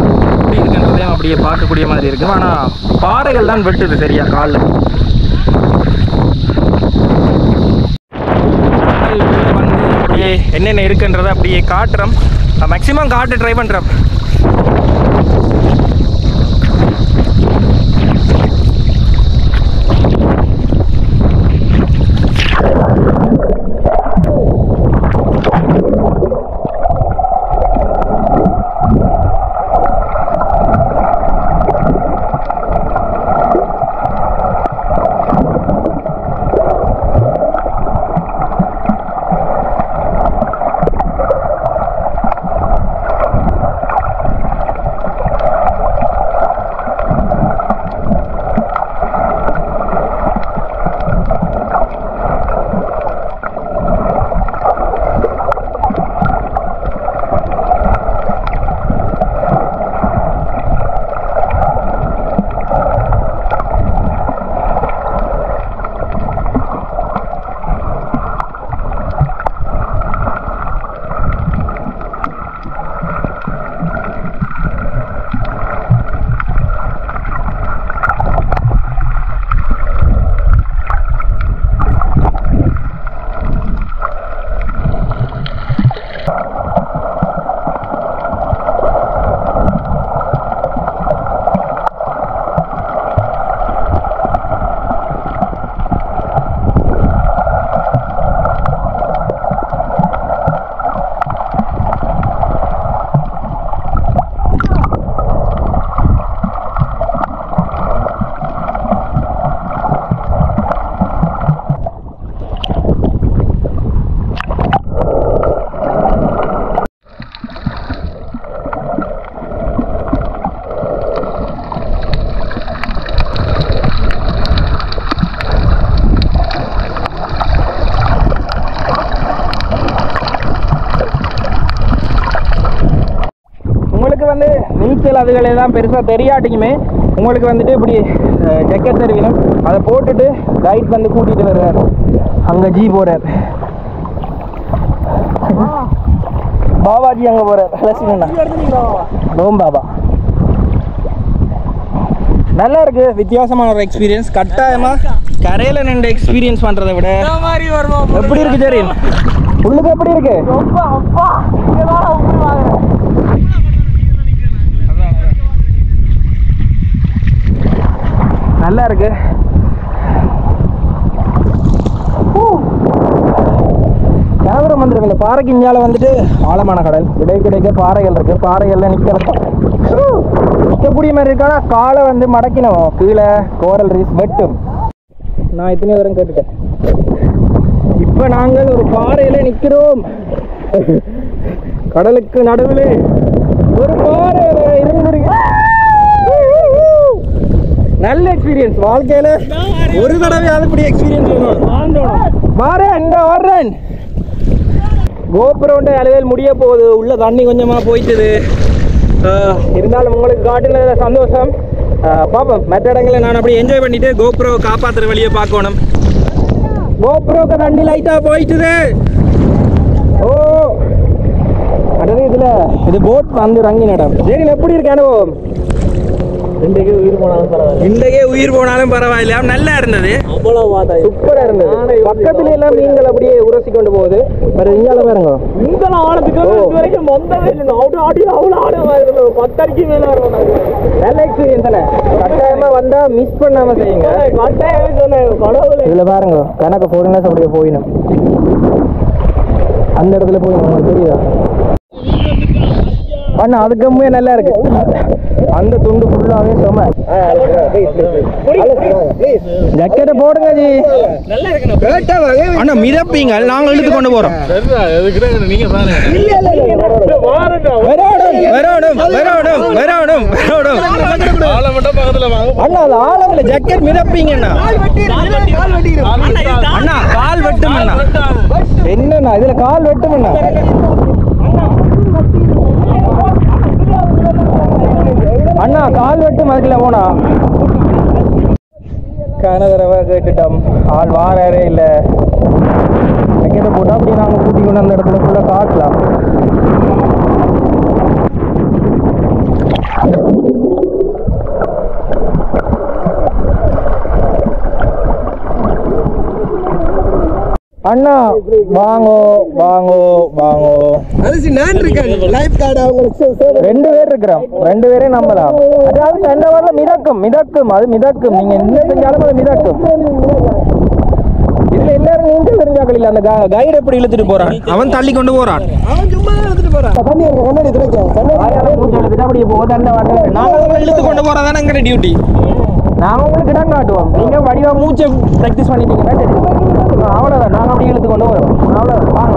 இப்படி இருக்குன்றதையும் அப்படியே பார்க்கக்கூடிய மாதிரி இருக்கும். ஆனால் பாறைகள் தான் வெட்டுது சரியா காலில். அப்படியே என்னென்ன இருக்குன்றதை அப்படியே காட்டுறோம். மேக்ஸிமம் காட்டு ட்ரை பண்ணுறோம். நீச்சல் அதுகள் எல்லாம் பெருசாக தெரியாட்டிக்குமே உங்களுக்கு வந்துட்டு இப்படி ஜக்கெட் தருவினும் அதை போட்டுட்டு கைட் வந்து கூட்டிகிட்டு வர்றார். அங்கே ஜி போகிறார், பாபாஜி அங்கே போகிறார். ஓம் பாபா. நல்லா இருக்கு, வித்தியாசமான ஒரு எக்ஸ்பீரியன்ஸ். கட்டாயமாக கரையில் நின்று எக்ஸ்பீரியன்ஸ் பண்ணுறதை விட எப்படி இருக்கு தெரியும், உள்ளுக்கு எப்படி இருக்கு. நல்லா இருக்கு. கனவரம் வந்துருக்கு. இந்த பாறைக்கு இஞ்சால வந்துட்டு ஆழமான கடல், கிடைக்க பாறைகள் இருக்கு. பாறைகள்ல நிற்கக்கூடிய மாதிரி இருக்கானா காலை வந்து மடக்கினோம் கீழே கோரல் ரீஸ் வெட்டும். நான் இத்தனை தூரம் கேட்டுட்டேன். இப்போ நாங்கள் ஒரு பாறையில நிற்கிறோம். கடலுக்கு நடுவில் ஒரு பாறையில இருந்துருக்கு. நல்ல எக்ஸ்பீரியன்ஸ். வாழ்க்கையில ஒரு தடவையாவது இப்படி எக்ஸ்பீரியன்ஸ் வரேன். இங்க வர்றேன். கோபுரம் அலுவல் முடிய போகுது. உள்ள தண்ணி கொஞ்சமா போயிட்டுது. இருந்தாலும் உங்களுக்கு காட்டினதுல சந்தோஷம். பார்ப்போம், மற்ற இடங்களை நான் அப்படியே என்ஜாய் பண்ணிட்டு கோபுரோவை காப்பாற்றுற வழியை பார்க்கணும். கோபுரோக்கு தண்ணி லைட்டாக போயிட்டுது. ஓ அடுத்து இது போட் வந்து ரங்கி நடம். சரி, எப்படி இருக்கு அனுபவம்? இன்றைக்கே உயிர் போனாலும் பரவாயில்ல. நல்லா இருந்தது, சூப்பரா இருந்தது. பக்கத்துல எல்லாம் மீன்கள் அப்படியே உரசி கொண்டு போகுது. வேற இங்கால பாருங்க, நல்ல எக்ஸ்பீரியன்ஸ். கட்டாயமா வந்தா மிஸ் பண்ணாம செய்யுங்க. இதுல பாருங்க கணக்கு போறீங்கன்னா அப்படியே போயிடும். அந்த இடத்துல போயிடும், தெரியுதா அண்ணா? அது கம்மியா நல்லா இருக்கு. அந்த துண்டு ஃபுல்லாவே செம. ஜக்கெட்டை போடுங்க ஜி. அண்ணா மிதப்பீங்க, நாங்க இழுத்து கொண்டு போறோம். அண்ணா அது ஆழம்ல ஜக்கெட் மிதப்பீங்கண்ணா. அண்ணா கால் வெட்டும் அண்ணா. என்னண்ணா இதுல கால் வெட்டும் அண்ணா. அண்ணா கால் வெட்டும் அதுக்குள்ள போனா. கனதரவை கேட்டுட்டோம், ஆள் வாரே இல்லை. ஜக்கெட்டை போட்டா அப்படியே நாங்கள் கூட்டி கொண்டு அந்த இடத்துல ஃபுல்லாக காட்டலாம். அண்ணா வாங்கோ வாங்கோ வாங்கோ. ரெண்டு பேர் இருக்கிறோம், ரெண்டு பேரையும் நம்பலாம். அதாவது ரெண்டு வரல மிதக்கும் மிதக்கும், அது மிதக்கும். நீங்க என்ன செஞ்சாலும் அது மிதக்கும். இதுல எல்லாரும் நீச்சல் தெரிஞ்சாக்கள் இல்ல. அந்த கைடு எப்படி இழுத்துட்டு போறான், அவன் தள்ளி கொண்டு போறான். அவன் சும்மா இழுத்துட்டு போறான். அப்படியே போகுது. நாங்க இழுத்து கொண்டு போறதானே எங்க டியூட்டி. நாம உங்களுக்கு இடம் காட்டுவோம், நீங்க வடிவா மூச்சை பிராக்டிஸ் பண்ணிட்டீங்கன்னா தெரியும். அவ்வளோதான், நாங்கள் அப்படி இழுத்து கொண்டு வரோம். அவ்வளோதான், வாங்க.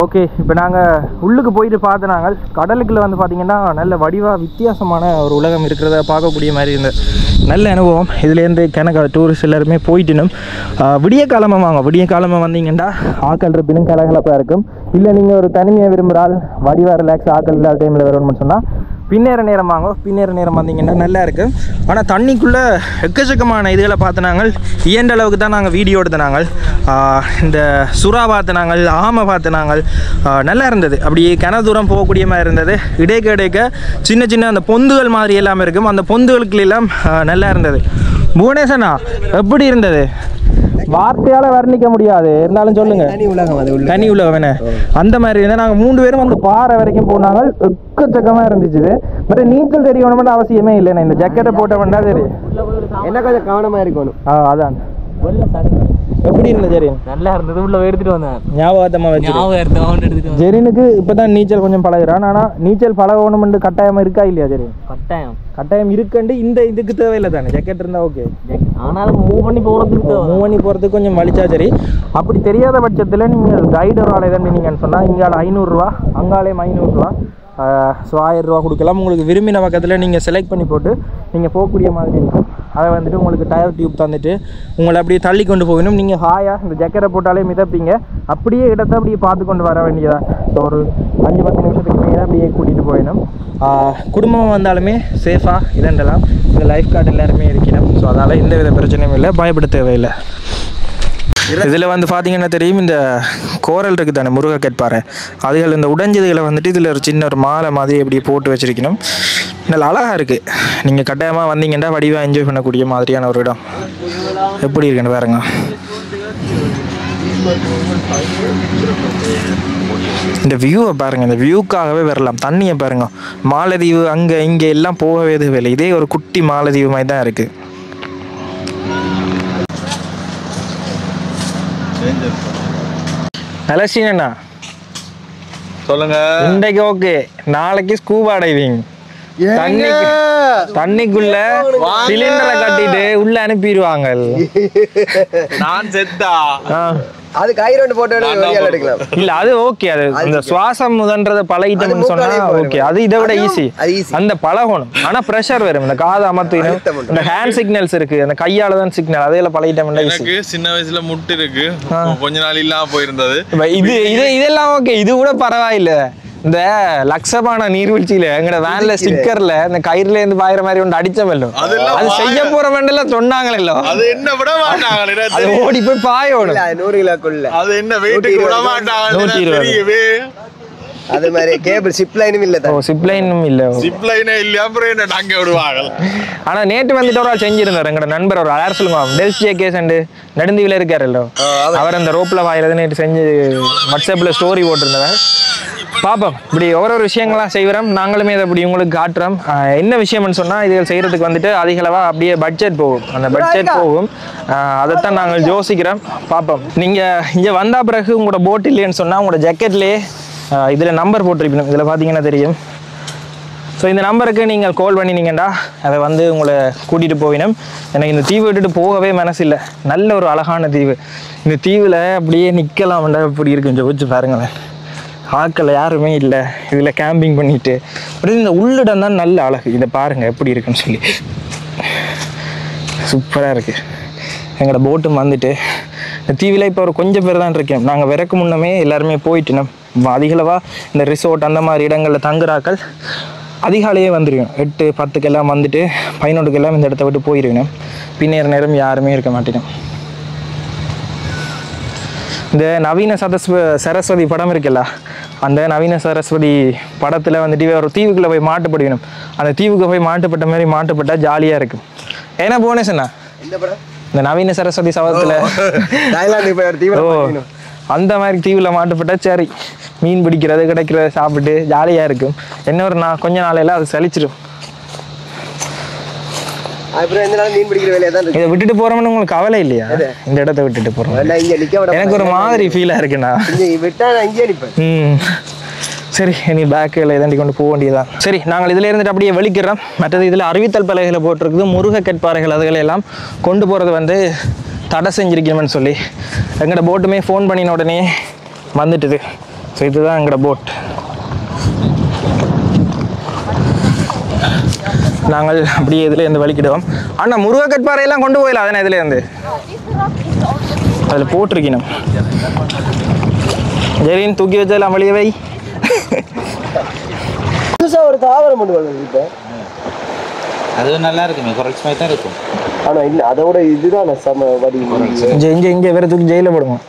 ஓகே, இப்போ நாங்கள் உள்ளுக்கு போயிட்டு பார்த்து நாங்கள் கடலுக்குள்ளே வந்து பார்த்திங்கன்னா நல்ல வடிவாக வித்தியாசமான ஒரு உலகம் இருக்கிறத பார்க்கக்கூடிய மாதிரி இருந்த நல்ல அனுபவம். இதுலேருந்து கணக்கு டூரிஸ்ட் எல்லாருமே போயிட்டுனும் விடிய காலமாக வாங்க. விடிய காலமாக வந்தீங்கன்னா ஆக்கள் இருப்பினும் கலகலப்பாக இருக்கும். இல்லை நீங்கள் ஒரு தனிமையை விரும்புகிறால் வடிவாக ரிலாக்ஸ் ஆக்கள் இல்லாத டைமில் வரணும்னு சொன்னால் பின்னேற நேரம் வாங்க, பின்னேற நேரம் வந்தீங்கன்னா நல்லா இருக்கும். ஆனால் தண்ணிக்குள்ளே எக்கச்சக்கமான இதுகளை பார்த்து நாங்கள் இயன்ற அளவுக்கு தான் நாங்கள் வீடியோ எடுத்து நாங்கள் இந்த சுறா பார்த்து நாங்கள், ஆமை பார்த்து நாங்கள். நல்லா இருந்தது. அப்படியே கன தூரம் போகக்கூடிய மாதிரி இருந்தது. இடைக்க சின்ன சின்ன அந்த பொந்துகள் மாதிரி எல்லாமே இருக்கும். அந்த பொந்துகளுக்கு எல்லாம் நல்லா இருந்தது. புவனேசனா எப்படி இருந்தது? வார்த்தையால் வர்ணிக்க முடியாது, இருந்தாலும் சொல்லுங்க. தனி உலகம் என்ன அந்த மாதிரி இருந்தால் நாங்கள் 3 பேரும் வந்து பாறை வரைக்கும் போனாங்க. எக்கச்சக்கமாக இருந்துச்சு. பட் நீச்சல் தெரியணும்னு அவசியமே இல்லைண்ணா. இந்த ஜக்கெட்டை போட்ட வேண்டா தெரியும். என்ன கொஞ்சம் கவனமாக இருக்கணும். அதான் எப்படி இருந்தது ஜெரின்? நல்லா இருந்தது. உள்ள எடுத்துட்டு வந்தேன். ஞாபகத்தமாக வச்சு ஜெரினுக்கு இப்போதான் நீச்சல் கொஞ்சம் பழகுறான். ஆனால் நீச்சல் பழகணும்னு கட்டாயமாக இருக்கா இல்லையா ஜெரின்? கட்டாயம் இருக்குண்டு. இந்த இதுக்கு தேவையில்லை தானே, ஜக்கெட் இருந்தால் ஓகே. ஆனாலும் மூவ் பண்ணி போகிறதுக்கு கொஞ்சம் வலிச்சா சரி. அப்படி தெரியாத பட்சத்தில் நீங்கள் கைடர் ஆலை தான் நீங்கள் சொன்னால் இங்கால 500 ரூபா, அங்காலையும் 500 ரூபா. ஸோ 1000 ரூபா கொடுக்கலாம். உங்களுக்கு விரும்பின பக்கத்தில் நீங்கள் செலக்ட் பண்ணி போட்டு நீங்கள் போகக்கூடிய மாதிரி இருக்கும். அதை வந்துட்டு உங்களுக்கு டயர் டியூப் தந்துட்டு உங்களை அப்படியே தள்ளி கொண்டு போகணும். நீங்கள் ஹாயாக இந்த ஜக்கெட்டை போட்டாலே மிதப்பீங்க. அப்படியே இடத்த அப்படியே பார்த்து கொண்டு வர வேண்டியதான். ஸோ ஒரு 5-10 நிமிஷத்துக்கு மேலே அப்படியே கூட்டிகிட்டு போயிடணும். குடும்பம் வந்தாலுமே சேஃபாக இதெல்லாம் இந்த லைஃப் கார்டு எல்லாருமே இருக்கணும். ஸோ அதனால் எந்த வித பிரச்சனையும் இல்லை, பயப்பட தேவையில்லை. இதில் வந்து பார்த்தீங்கன்னா தெரியும், இந்த கோரல் இருக்குது தானே, முருகை கேட்பாரு, அதுகள் இந்த உடைஞ்சதுகளை வந்துட்டு இதில் ஒரு சின்ன ஒரு மாலை மாதிரி எப்படி போட்டு வச்சிருக்கணும். நல்லா அழகாக இருக்குது. நீங்கள் கட்டாயமாக வந்தீங்கன்னா வடிவாக என்ஜாய் பண்ணக்கூடிய மாதிரியான ஒரு இடம். எப்படி இருக்குன்னு பாருங்க. இந்த வியூவை பாருங்கள். இந்த வியூக்காகவே வரலாம். தண்ணியை பாருங்கள். மாலதீவு அங்கே இங்கே எல்லாம் போகவே தேவையில்லை. இதே ஒரு குட்டி மாலதீவு மாதிரி தான் இருக்குது. அலசினா சொல்லுங்க. இன்றைக்கு ஓகே, நாளைக்கு ஸ்கூபா டைவிங். தண்ணிக்குள்ள சிலிண்டரை கட்டிட்டு உள்ள அனுப்பிடுவாங்க. நான் செத்தா அது கைரோண்டு போட்டோ எடுக்கலாம். இல்ல அது ஓகே. அது அந்த சுவாசம் முதன்றத பழகிட்டோம்னு சொன்னா ஓகே. அது இதை விட ஈஸி. அந்த பழகணும். ஆனா பிரஷர் வரும். இந்த காது அமர்த்தினும் இந்த ஹேண்ட் சிக்னல்ஸ் இருக்கு, அந்த கையால தான் சிக்னல், அதையில பழகிட்டோம்னா ஈஸி. எனக்கு சின்ன வயசுல முட்டு இருக்கு, கொஞ்ச நாள் இல்லாம போயிருந்தது. இதெல்லாம் ஓகே. இது கூட பரவாயில்ல. இந்த லக்ஷமான நீர்வீழ்ச்சியில எங்கட வேன்ல ஸ்டிக்கர்ல இந்த கயிறுல இருந்து பாயிற மாதிரி ஒன்று அடிச்சவല്ലോ, அது செய்ய போற வேண்டெல்லாம் சொன்னாங்களோ, அது என்ன விட மாட்டாங்களே, அது ஓடி போய் பாயோடும். 100 கிலோக்குள்ள அது என்ன வெயிட்டுக்கு விட மாட்டாங்களே. 120. அது மாதிரி கேபிள் சிப் லைனும் இல்ல. சிப் லைனும் இல்ல. சிப் லைனே இல்ல, அப்புறம் என்ன டாங்க விடுவாங்க. ஆனா நேற்று வந்துட்டு ஒரு செஞ்சிருந்தாரு எங்கட நண்பர், ஒரு யார் சொல்லுங்க, டெல்ஸ் ஜேகேஸ் அண்ட் நெடுந்தீவில இருக்காருல்ல, அவர் அந்த ரோப்ல வாயிறது நேற்று செஞ்சு வாட்ஸ்அப்ல ஸ்டோரி போட்டிருந்தார். பார்ப்போம். இப்படி ஒவ்வொரு விஷயங்களாக செய்கிறோம். நாங்களுமே இதை அப்படி உங்களுக்கு காட்டுறோம். என்ன விஷயம்னு சொன்னால், இதுகள் செய்கிறதுக்கு வந்துட்டு அதிகளவாக அப்படியே பட்ஜெட் போகும். அந்த பட்ஜெட் போகும். அதைத்தான் நாங்கள் யோசிக்கிறோம். பார்ப்போம். நீங்கள் இங்கே வந்த பிறகு உங்களோட போட் இல்லைன்னு சொன்னால், உங்களோட ஜக்கெட்லேயே இதில் நம்பர் போட்டிருப்பீங்க. இதில் பார்த்தீங்கன்னா தெரியும். ஸோ இந்த நம்பருக்கு நீங்கள் கால் பண்ணினீங்கண்டா அதை வந்து உங்களை கூட்டிகிட்டு போயிடும். எனக்கு இந்த தீவு விட்டுட்டு போகவே மனசு இல்லை. நல்ல ஒரு அழகான தீவு. இந்த தீவில் அப்படியே நிற்கலாம்டா, இப்படி இருக்கு. யோசிச்சு பாருங்களேன். ஆட்கள் யாருமே இல்லை. இதில் கேம்பிங் பண்ணிட்டு அப்படி இந்த உள்ளிடம் தான் நல்ல அழகு. இதை பாருங்கள் எப்படி இருக்குன்னு சொல்லி. சூப்பராக இருக்குது. எங்களோட போட்டும் வந்துட்டு இந்த தீவில் இப்போ ஒரு கொஞ்சம் பேர் தான் இருக்கேன். நாங்கள் விறக்கு முன்னமே எல்லாருமே போயிட்டுனோம். அதிகளவாக இந்த ரிசோர்ட் அந்த மாதிரி இடங்களில் தங்குறாக்கள் அதிகாலையே வந்துடுவோம். 8-10 வந்துட்டு 11 இந்த இடத்த விட்டு போயிடுவேன். பின்னேற நேரம் யாருமே இருக்க மாட்டேன். இந்த நவீன சரஸ்வதி படம் இருக்குல்ல, அந்த நவீன சரஸ்வதி படத்தில் வந்துட்டு ஒரு தீவுக்குள்ளே போய் மாட்டுப்படுவேணும். அந்த தீவுக்கு போய் மாட்டுப்பட்ட மாதிரி மாட்டுப்பட்டால் ஜாலியாக இருக்கும். ஏன்னா போனேசண்ணா இந்த நவீன சரஸ்வதி சபதத்தில் அந்த மாதிரி தீவில் மாட்டுப்பட்டால் சரி, மீன் பிடிக்கிறது கிடைக்கிறது சாப்பிட்டு ஜாலியாக இருக்கும். என்ன ஒரு கொஞ்ச நாளையில அது சலிச்சிடும். இதை விட்டுட்டு போறோம்னு உங்களுக்கு கவலை இல்லையா? இந்த இடத்த விட்டுட்டு போறோம் எனக்கு ஒரு மாதிரி ஃபீலா இருக்குண்ணா. சரி, இனி பேக்கில் இதாண்டி கொண்டு போக வேண்டியதான். சரி, நாங்கள் இதில் இருந்துட்டு அப்படியே வெளிக்கிறோம். மற்றது இதில் அறிவித்தல் பலகைகளை போட்டிருக்குது, முருகை கெட்பாறைகள், அதுகளை எல்லாம் கொண்டு போகிறது வந்து தடை செஞ்சிருக்கணும்னு சொல்லி எங்களோட போட்டுமே ஃபோன் பண்ணின உடனே வந்துட்டுது. ஸோ இதுதான் எங்களோட போட். நாங்கள் அப்படியே இதுலேருந்து வலிக்கிடுவோம். ஆனால் முருகை கட்பாறையெல்லாம் கொண்டு போயிடலாம். அதனால் இதுலேருந்து அதில் போட்டிருக்கணும். ஜெரின் தூக்கி வச்செல்லாம் வழியவை. ஒரு தாவரம் ஒன்று வருது இப்போ. அது நல்லா இருக்குமே, குறைச்சி மாதிரி தான் இருக்கும். ஆனா இல்ல அதோட இதுதான் சம வடி. இங்கே வேற தூக்கி ஜெயில போடுவோம்.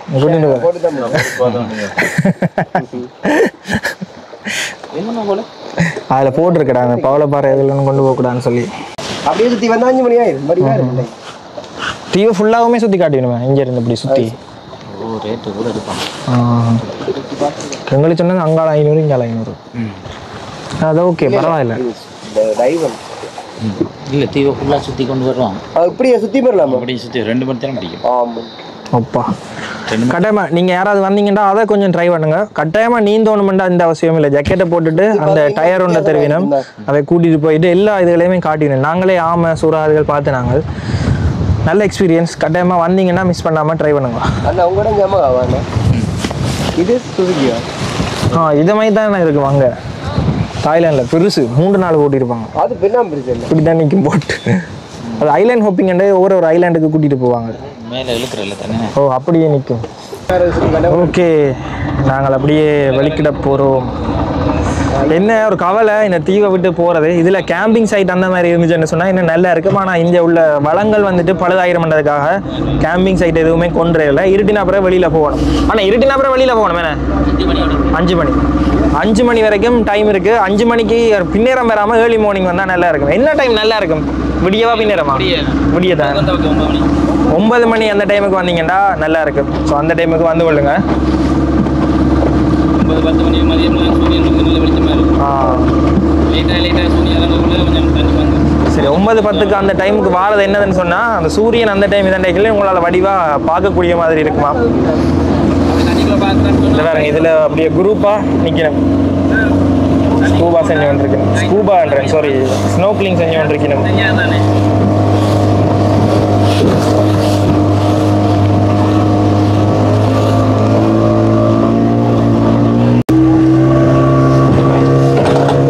அதில் போட்டிருக்கடா அந்த பவளப்பாறை இதெல்லாம் கொண்டு போகக்கூடாதுன்னு சொல்லி. அப்படியே சுற்றி வந்தால் 5 மணி ஆயிடும். மணி ஆயிடும். தீவை ஃபுல்லாகவுமே சுற்றி காட்டிடுவேன் இங்கே இருந்து இப்படி சுற்றி. ரேட்டு கூட எடுப்பாங்க. எங்களுக்கு சொன்னது அங்கால 500 இங்கால 500. அது ஓகே பரவாயில்ல. இல்லை தீவை ஃபுல்லாக சுற்றி கொண்டு வருவாங்க. இப்படியே சுற்றி போயிடலாமா? அப்படியே சுற்றி 2 மணி நேரம் பிடிக்கும். ஆமாம். அப்பா கட்டாயமாக நீங்கள் யாராவது வந்தீங்கன்னா அதை கொஞ்சம் ட்ரை பண்ணுங்க. கட்டாயமாக நீந்தோணுமெண்டா இந்த அவசியம் இல்லை. ஜக்கெட்டை போட்டுட்டு அந்த டயர் ஒன்றை தருவினோம், அதை கூட்டிகிட்டு போயிட்டு எல்லா இதுகளையுமே காட்டினோம். நாங்களே ஆமை சூறாவளிகள் பார்த்து நாங்கள் நல்ல எக்ஸ்பீரியன்ஸ். கட்டாயமாக வந்தீங்கன்னா மிஸ் பண்ணாமல் ட்ரை பண்ணுங்க. இது சுசுகியா? இதை மாதிரி தான் இருக்கும் அங்கே தாய்லாண்டில் பெருசு 3 நாள் ஓட்டியிருப்பாங்க. அது பெண்ணாம் பெருசு இப்படி தான் நிற்கும் போட்டு. அது ஐலாண்ட் ஹோப்பிங் ஒரு ஐலாண்டுக்கு கூட்டிகிட்டு போவாங்க. மேலே இழுக்கிறல்ல தானே. ஓ அப்படியே நிற்கும். ஓகே நாங்கள் அப்படியே வெளிக்கிட போகிறோம். என்ன ஒரு கவலை இந்த தீவை விட்டு போகிறது. இதில் கேம்பிங் சைட் அந்த மாதிரி இருந்துச்சுன்னு சொன்னால் இன்னும் நல்லா இருக்கும். ஆனால் இங்கே உள்ள வளங்கள் வந்துட்டு பழுதாயிரம்ன்றதுக்காக கேம்பிங் சைட் எதுவுமே கொண்டுல. இருட்டின அப்புறம் வெளியில் போகணும். ஆனால் இருட்டின அப்புறம் வெளியில் போகணும். என்ன 5 மணி வரைக்கும் டைம் இருக்குது. 5 மணிக்கு பின்னேறம் வராமல் ஏர்லி மார்னிங் வந்தால் நல்லா இருக்கும். என்ன டைம் நல்லா இருக்கும்? விடியவா பின்னேறமா? விடியதான் 9 மணி அந்த டைமுக்கு வந்தீங்கன்னா நல்லா இருக்கும். ஸோ அந்த டைமுக்கு வந்து கொள்ளுங்க. 9-10 மணி மதியம் சரி 9-10க்கு அந்த டைமுக்கு வாரது என்னதுன்னு சொன்னால் அந்த சூரியன் அந்த டைம் இதண்டைக்குள்ளே உங்களால் வடிவாக பார்க்கக்கூடிய மாதிரி இருக்குமா? வேற இதில் அப்படியே குரூப்பாக நிற்கணும். ஸ்கூபா செஞ்சு கொண்டிருக்கணும். ஸ்கூபான்றேன் சாரி ஸ்னோக்லிங் செஞ்சு கொண்டிருக்கணும்.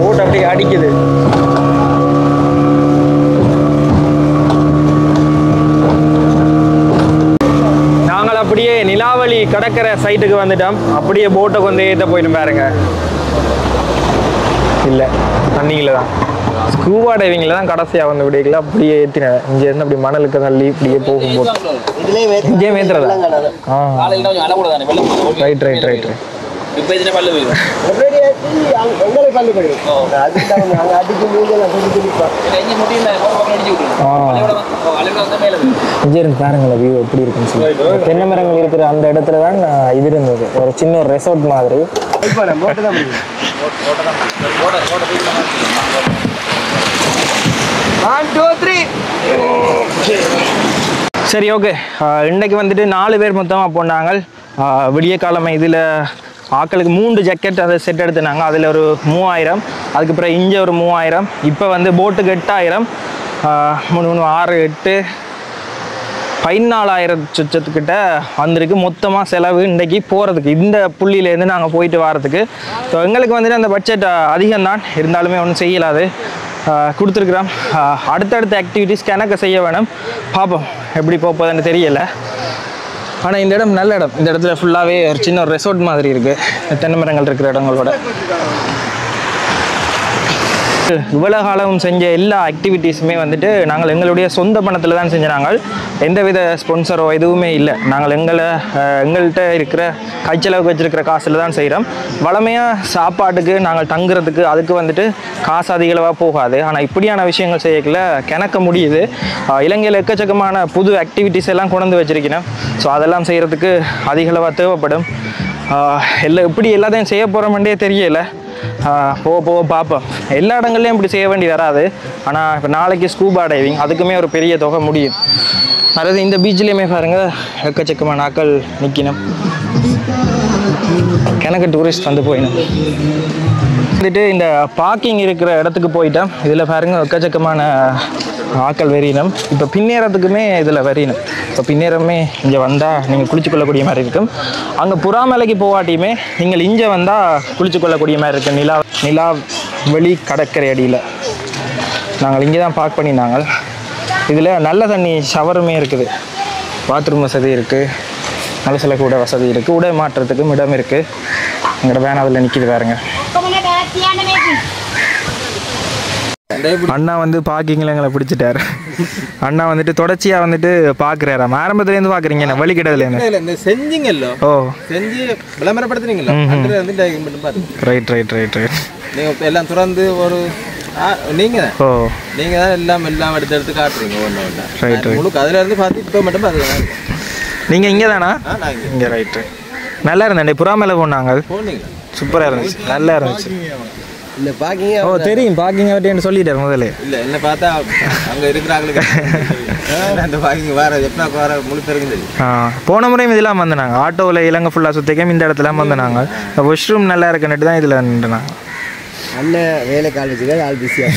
ஓட்டு அப்படியே அடிக்குது. நாங்கள் அப்படியே நிலாவளி கடற்கரை சைட்டுக்கு வந்துட்டோம். அப்படியே போட்டை கொண்டு ஏற்ற போயிட்டு பாருங்க. இல்லை தண்ணியில் தான் ஸ்கூபா டைவிங்கில் தான் கடைசியாக வந்து விடியல அப்படியே ஏற்றினேன். இங்கேருந்து அப்படி மணலுக்கு தள்ளி இப்படியே போகும் போது இங்கே ஏற்றுறதா? Right right right right. இப்போ இதில் பல்லு போயிடும். எங்களை பல்லு போயிடும். இங்கே இருந்து பாருங்களேன் வியூ எப்படி இருக்குன்னு சொல்லி. தென்னை மரங்கள் இருக்கிற அந்த இடத்துல தான் இது இருந்தது. ஒரு சின்ன ஒரு ரெசார்ட் மாதிரி. சரி ஓகே இன்னைக்கு வந்துட்டு 4 பேர் மொத்தமாக போனாங்க. விடிய காலமை இதில் ஆக்களுக்கு 3 ஜக்கெட் அதை செட் எடுத்துனாங்க. அதில் ஒரு 3000, அதுக்கப்புறம் இங்கே ஒரு 3000. இப்போ வந்து போட்டுக்கு 8000, 3 6 8 14,000 சுற்றத்துக்கிட்ட வந்திருக்கு மொத்தமாக செலவு இன்றைக்கி போகிறதுக்கு. இந்த புள்ளியிலேருந்து நாங்கள் போயிட்டு வரதுக்கு. ஸோ எங்களுக்கு வந்துட்டு அந்த பட்ஜெட் அதிகம்தான், இருந்தாலுமே ஒன்றும் செய்யலாது கொடுத்துருக்குறோம். அடுத்தடுத்த ஆக்டிவிட்டீஸ் கணக்கு செய்ய வேணும். பார்ப்போம் எப்படி போகுதுன்னு தெரியலை. ஆனால் இந்த இடம் நல்ல இடம். இந்த இடத்துல ஃபுல்லாகவே ஒரு சின்ன ஒரு ரெசார்ட் மாதிரி இருக்குது, தென்னை மரங்கள் இருக்கிற இடங்களோட. இவ்வளோ காலம் செஞ்ச எல்லா ஆக்டிவிட்டீஸுமே வந்துட்டு நாங்கள் எங்களுடைய சொந்த பணத்தில் தான் செஞ்சாங்க. எந்தவித ஸ்பான்சரோ எதுவுமே இல்லை. நாங்கள் எங்கள்கிட்ட இருக்கிற கைச்செலவுக்கு வச்சுருக்கிற காசில் தான் செய்கிறோம். வளமையாக சாப்பாட்டுக்கு நாங்கள் தங்குறதுக்கு அதுக்கு வந்துட்டு காசு அதிகளவாக போகாது. ஆனால் இப்படியான விஷயங்கள் செய்யக்குள்ள கிணக்க முடியுது. இலங்கையில் எக்கச்சக்கமான புது ஆக்டிவிட்டீஸ் எல்லாம் கொண்டு வச்சுருக்கணும். ஸோ அதெல்லாம் செய்கிறதுக்கு அதிகளவாக தேவைப்படும். எப்படி எல்லாத்தையும் செய்ய போகிறோம்ன்றே தெரியலை. போக போக பார்ப்போம். எல்லா இடங்கள்லையும் இப்படி செய்ய வேண்டி வராது. ஆனால் இப்போ நாளைக்கு ஸ்கூபா டைவிங் அதுக்குமே ஒரு பெரிய தொகை முடியும். அதாவது இந்த பீச்சிலையுமே பாருங்கள் எக்கச்சக்கமான ஆட்கள் நிற்கணும். எனக்கு டூரிஸ்ட் வந்து போயிடும். வந்துட்டு இந்த பார்க்கிங் இருக்கிற இடத்துக்கு போயிட்டோம். இதில் பாருங்கள் எக்கச்சக்கமான ஆக்கள் வெறியினம். இப்போ பின்னேறத்துக்குமே இதில் வெறியினம். இப்போ பின்னேறமே இங்கே வந்தால் நீங்கள் குளிச்சுக்கொள்ளக்கூடிய மாதிரி இருக்கும். அங்கே புறாமலைக்கு போவாட்டியுமே நீங்கள் இங்கே வந்தால் குளிச்சுக்கொள்ளக்கூடிய மாதிரி இருக்கும். நிலா வெளி கடற்கரை அடியில் நாங்கள் இங்கே தான் பார்க் பண்ணினாங்க. இதில் நல்ல தண்ணி ஷவருமே இருக்குது, பாத்ரூம் வசதி இருக்குது, நல்ல சில கூட வசதி இருக்குது, உடை மாற்றத்துக்கும் இடம் இருக்குது. எங்களோட வேன் அதில் நிற்கிது பாருங்க. அண்ணா வந்து பார்க்கிங்கில் எங்களை பிடிச்சிட்டாரு. அண்ணா வந்துட்டு தொடர்ச்சியாக வந்துட்டு பார்க்குறாராம். ஆரம்பத்துலேருந்து பார்க்குறீங்க என்ன வழிகிட்டதுலேருந்து இந்த செஞ்சிங்கல்லோ ஓ செஞ்சு விளம்பரப்படுத்துறீங்களோ அதுல வந்து டைம் மட்டும் பாருங்க. ரைட் ரைட் ரைட் ரைட் நீங்கள் எல்லாம் துறந்து ஒரு நீங்கள் ஓ நீங்கள் தான் எல்லாம் எடுத்து காட்டுறீங்க ஒன்று ரைட் ஒன்று முழுக்க அதில் இருந்து பார்த்து இப்போ மட்டும் பார்த்துக்கலாம். நீங்கள் இங்கே தானா? நான் இங்கே ரைட்டு நல்லா இருந்தேன். புறா மேலே போனாங்க போனீங்களா? சூப்பராக இருந்துச்சு நல்லா இருந்துச்சு. இல்லை பார்க்கிங்க ஓ தெரியும் பார்க்கிங் அவர்கிட்ட சொல்லிட்டார் முதல்ல. இல்லை என்ன பார்த்தா அங்கே இருக்கிறாங்களுக்கு அந்த பார்க்கிங் வேறு எப்போ வேறு முழு பேருக்கு தெரியும். போன முறையும் இதெல்லாம் வந்தாங்க ஆட்டோவில் இலங்கை ஃபுல்லாக சுற்றிக்கும் இந்த இடத்துலாம் வந்தாங்க. வாஷ்ரூம் நல்லா இருக்குன்னுட்டு தான் இதில் நின்றுனாங்க. அண்ணன் வேலை கால் வச்சுக்க ஆள் பிஸியாக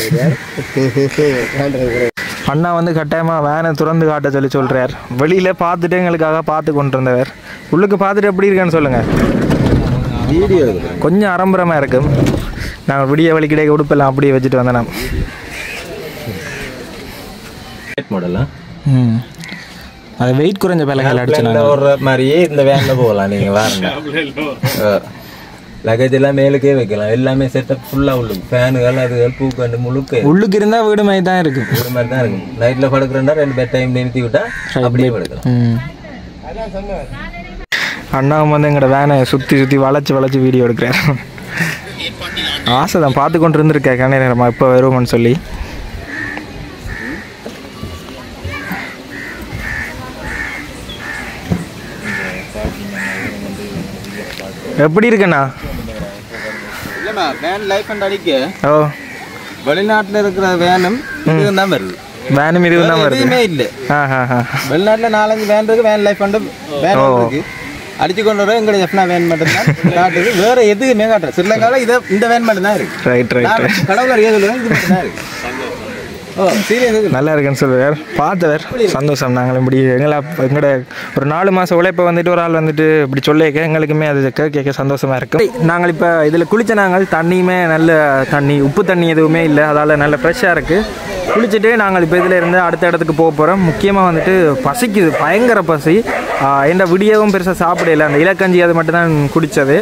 அண்ணா வந்து கட்டாயமாக வேனை திறந்து காட்ட சொல்கிறார். வெளியில் பார்த்துட்டு எங்களுக்காக பார்த்து கொண்டு இருந்தவர். உள்ளுக்கு பார்த்துட்டு எப்படி இருக்கான்னு சொல்லுங்கள். வீடியோ கொஞ்சம் அரம்பரமாக இருக்கும். நாங்கள் விடிய வழி கிடைக்க உடுப்பெல்லாம் அப்படியே வச்சுட்டு வந்தேன். மாடலா அது வெயிட் குறைஞ்ச பிள்ளைகள் அடிச்சு ஒரு மாதிரியே இந்த வேனில் போகலாம். நீங்கள் வேற லக்கேஜ் எல்லாம் மேலுக்கே வைக்கலாம். எல்லாமே செட்டப் ஃபுல்லாக உள்ளுக்கு ஃபேனுகள் அதுகள் பூக்கண்டு முழுக்க உள்ளுக்கு இருந்தால் வீடு மாதிரி தான் இருக்கும். வீடு மாதிரி தான் இருக்கும். நைட்டில் படுக்கிறேன்னா 2 பெட் டைம் நிறுத்தி விட்டா அப்படியே படுக்கலாம். அண்ணாவும் வந்து எங்களோட வேனை சுற்றி வளைச்சி வீடியோ எடுக்கிறார். ஆசை தான் பார்த்து கொண்டு இருந்திருக்கேன் கண்ணே நேரமாக இப்போ வருவோம்னு சொல்லி. எப்படி இருக்குண்ணா? இல்லைண்ணா வேன் லைஃப் அண்ட் அடிக்க ஓ வெளிநாட்டில் இருக்கிற வேனும் இதுவும் தான் வருது. வேனும் இதுவும் தான் வருது. எதுவுமே இல்லை. வெளிநாட்டில் 4-5 வேன் இருக்கு. வேன் லைஃப் அண்ட் வேன் இருக்கு. அடிச்சு கொண்டு வர எங்களுடைய எஃப்னா வேன் மட்டும் தான் காட்டுது. வேற எதுவுமே காட்டுறது. ஸ்ரீலங்காவில் இந்த வேன் மட்டும் தான் இருக்கு. ரைட் ரைட் கடவுள் அறியாது இது மட்டும் தான் இருக்கு. ஓ சீரியஸ் நல்லா இருக்குன்னு சொல்லுவார். பார்த்தவர் சந்தோஷம். நாங்களும் இப்படி எங்களோட ஒரு 4 மாதம் உழைப்பை வந்துட்டு ஒரு ஆள் வந்துட்டு இப்படி சொல்லிக்க எங்களுக்குமே அது கேட்க சந்தோஷமாக இருக்கும். நாங்கள் இப்போ இதில் குளித்த நாங்கள் தண்ணியுமே நல்ல தண்ணி, உப்பு தண்ணி எதுவுமே இல்லை. அதால் நல்ல ஃப்ரெஷ்ஷாக இருக்குது. குளிச்சுட்டு நாங்கள் இப்போ இதில் இருந்து அடுத்த இடத்துக்கு போக போகிறோம். முக்கியமாக வந்துட்டு பசிக்குது, பயங்கர பசி. எந்த விடியவும் பெருசாக சாப்பிடல. அந்த இலக்கஞ்சி அது மட்டும் தான் குடித்தது.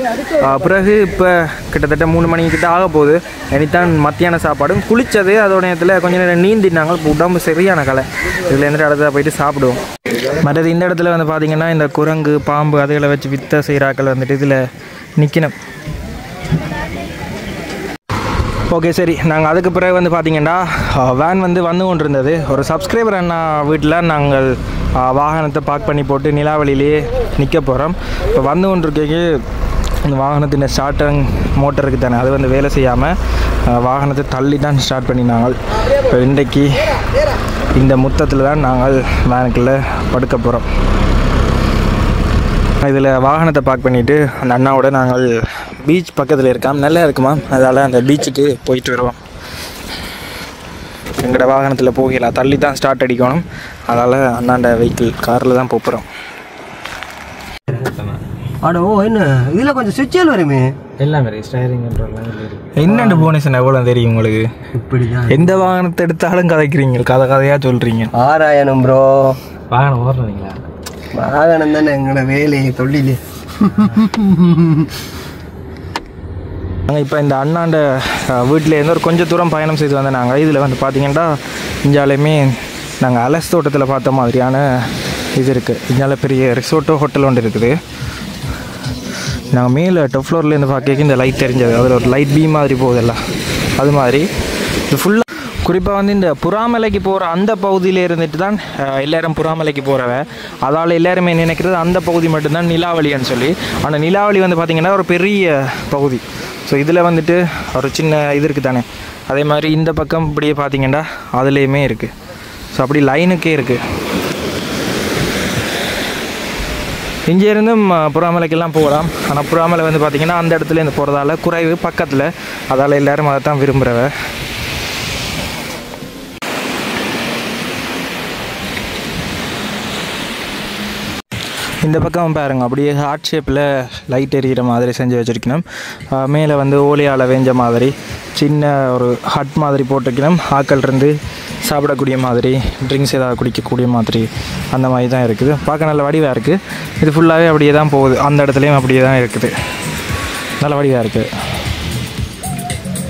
பிறகு இப்போ கிட்டத்தட்ட 3 மணிக்கிட்ட ஆக போகுது. இனித்தான் மத்தியான சாப்பாடும் குளித்தது. அதோட நேரத்தில் கொஞ்சம் நேரம் நீந்தினாங்க. இப்போ உடம்பு சரியான கலை. இதில் இருந்துட்டு அடுத்த போயிட்டு சாப்பிடுவோம். மற்றது இந்த இடத்துல வந்து பார்த்திங்கன்னா இந்த குரங்கு பாம்பு அதுகளை வச்சு வித்த செய்கிறாக்கள் வந்துட்டு இதில் நிற்கணும். ஓகே சரி, நாங்கள் அதுக்கு பிறகு வந்து பார்த்திங்கன்னா வேன் வந்து கொண்டு இருந்தது. ஒரு சப்ஸ்கிரைபர் அண்ணா வீட்டில் நாங்கள் வாகனத்தை பார்க் பண்ணி போட்டு நிலாவளியிலேயே நிற்க போகிறோம். இப்போ கொண்டிருக்கே இந்த வாகனத்தின் ஸ்டார்டர் மோட்டர் இருக்குது தானே, அது வந்து வேலை செய்யாமல் வாகனத்தை தள்ளி தான் ஸ்டார்ட் பண்ணினாங்க. இப்போ இன்றைக்கு இந்த முத்தத்தில் தான் நாங்கள் வேனுக்குள்ளே படுக்க போகிறோம். இதில் வாகனத்தை பார்க் பண்ணிவிட்டு அந்த அண்ணாவோட நாங்கள் பீச் பக்கத்தில் இருக்கோம். நல்லா இருக்குமா, அதால் அந்த பீச்சுக்கு போயிட்டு வருவோம். எங்களோட வாகனத்தில் போகலாம், தள்ளி தான் ஸ்டார்ட் அடிக்கணும். அதால் அண்ணாண்ட வெஹிக்கிள் காரில் தான் போகிறோம். ஆடோ என்ன இதில் கொஞ்சம் சுவிட்சல் வருமே எல்லாமே ஸ்டைரிங் என்னென்ன போனேஷன் எவ்வளோ தெரியும் உங்களுக்கு? இப்படி தான் எந்த வாகனத்தை எடுத்தாலும் கதைக்கிறீங்க, கதையாக சொல்கிறீங்க. ஆராயணம் ப்ரோ. வாகனம் ஓடுறீங்களா? வாகனம் தானே எங்களோட வேலையை தொழில். நாங்கள் இப்போ இந்த அண்ணாண்ட வீட்டிலேருந்து ஒரு கொஞ்சம் தூரம் பயணம் செய்து வந்தோம். நாங்கள் இதில் வந்து பார்த்திங்கன்னா இஞ்சாலையுமே நாங்கள் அலஸ் தோட்டத்தில் பார்த்த மாதிரியான இது இருக்குது. இஞ்சால பெரிய ரிசோர்ட்டோ ஹோட்டல் ஒன்று இருக்குது. நாங்கள் மேலே டாப் ஃப்ளோர்லேருந்து பார்க்க இந்த லைட் தெரிஞ்சது, அதில் ஒரு லைட் பீம் மாதிரி போகுதில்ல, அது மாதிரி இது ஃபுல்லாக. குறிப்பாக வந்து இந்த புறாமலைக்கு போகிற அந்த பகுதியில் இருந்துட்டு தான் எல்லோரும் புறாமலைக்கு போகிறவ. அதால் எல்லாருமே நினைக்கிறது அந்த பகுதி மட்டும்தான் நிலாவளின்னு சொல்லி. ஆனால் நிலாவளி வந்து பார்த்திங்கன்னா ஒரு பெரிய பகுதி. ஸோ இதில் வந்துட்டு ஒரு சின்ன இது இருக்குது தானே, அதே மாதிரி இந்த பக்கம் இப்படியே பார்த்திங்கன்னா அதுலேயுமே இருக்குது. ஸோ அப்படி லைனுக்கே இருக்குது. இங்கே இருந்தும் புறாமலைக்கெல்லாம் போகலாம். ஆனால் புறாமலை வந்து பார்த்திங்கன்னா அந்த இடத்துலேருந்து போகிறதால குறைவு பக்கத்தில், அதால் எல்லோரும் அதை தான் விரும்புகிறவ. இந்த பக்கம் பாருங்க, அப்படியே ஹார்ட் ஷேப்பில் லைட் எரிகிற மாதிரி செஞ்சு வச்சுருக்கணும். மேலே வந்து ஓலையால் வேஞ்ச மாதிரி சின்ன ஒரு ஹட் மாதிரி போட்டிருக்கணும். ஆக்கள் இருந்து சாப்பிடக்கூடிய மாதிரி, ட்ரிங்க்ஸ் ஏதாவது குடிக்கக்கூடிய மாதிரி அந்த மாதிரி தான் இருக்குது. பார்க்க நல்ல வடிவாக இருக்குது. இது ஃபுல்லாகவே அப்படியே தான் போகுது. அந்த இடத்துலையும் அப்படியே தான் இருக்குது. நல்ல வடிவாக இருக்குது.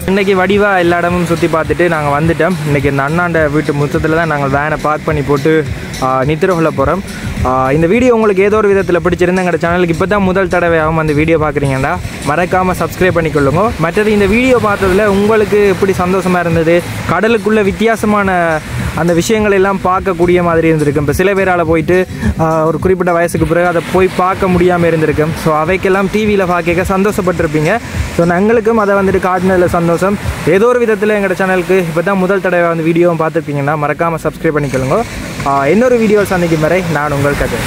இன்றைக்கி வடிவாக எல்லா இடமும் சுற்றி பார்த்துட்டு நாங்கள் வந்துட்டோம். இன்றைக்கி இந்த அண்ணாண்ட வீட்டு முற்றத்தில் தான் நாங்கள் வேனை பார்க் பண்ணி போட்டு நித்திர கொள்ள போகிறோம். இந்த வீடியோ உங்களுக்கு ஏதோ ஒரு விதத்தில் பிடிச்சிருந்து எங்கள் சேனலுக்கு இப்போ தான் முதல் தடவையாகவும் அந்த வீடியோ பார்க்குறீங்கடா மறக்காமல் சப்ஸ்கிரைப் பண்ணிக்கொள்ளுங்க. மற்றது இந்த வீடியோ பார்த்ததில் உங்களுக்கு எப்படி சந்தோஷமாக இருந்தது, கடலுக்குள்ள வித்தியாசமான அந்த விஷயங்கள் எல்லாம் பார்க்கக்கூடிய மாதிரி இருந்திருக்கும். இப்போ சில பேரால் போயிட்டு ஒரு குறிப்பிட்ட வயசுக்கு பிறகு அதை போய் பார்க்க முடியாமல் இருந்திருக்கும். ஸோ அவைக்கெல்லாம் டிவியில் பார்க்க சந்தோஷப்பட்டிருப்பீங்க. ஸோ எங்களுக்கும் அதை வந்துட்டு காட்டினதில் சந்தோஷம். ஏதோ ஒரு விதத்தில் எங்கள் சேனலுக்கு இப்போ தான் முதல் தடவை வந்து வீடியோவும் பார்த்துருப்பீங்கன்னா மறக்காமல் சப்ஸ்கிரைப் பண்ணிக்கொள்ளுங்க. இன்னொரு வீடியோ சந்திக்கும் வரை நான் உங்கள் கதை.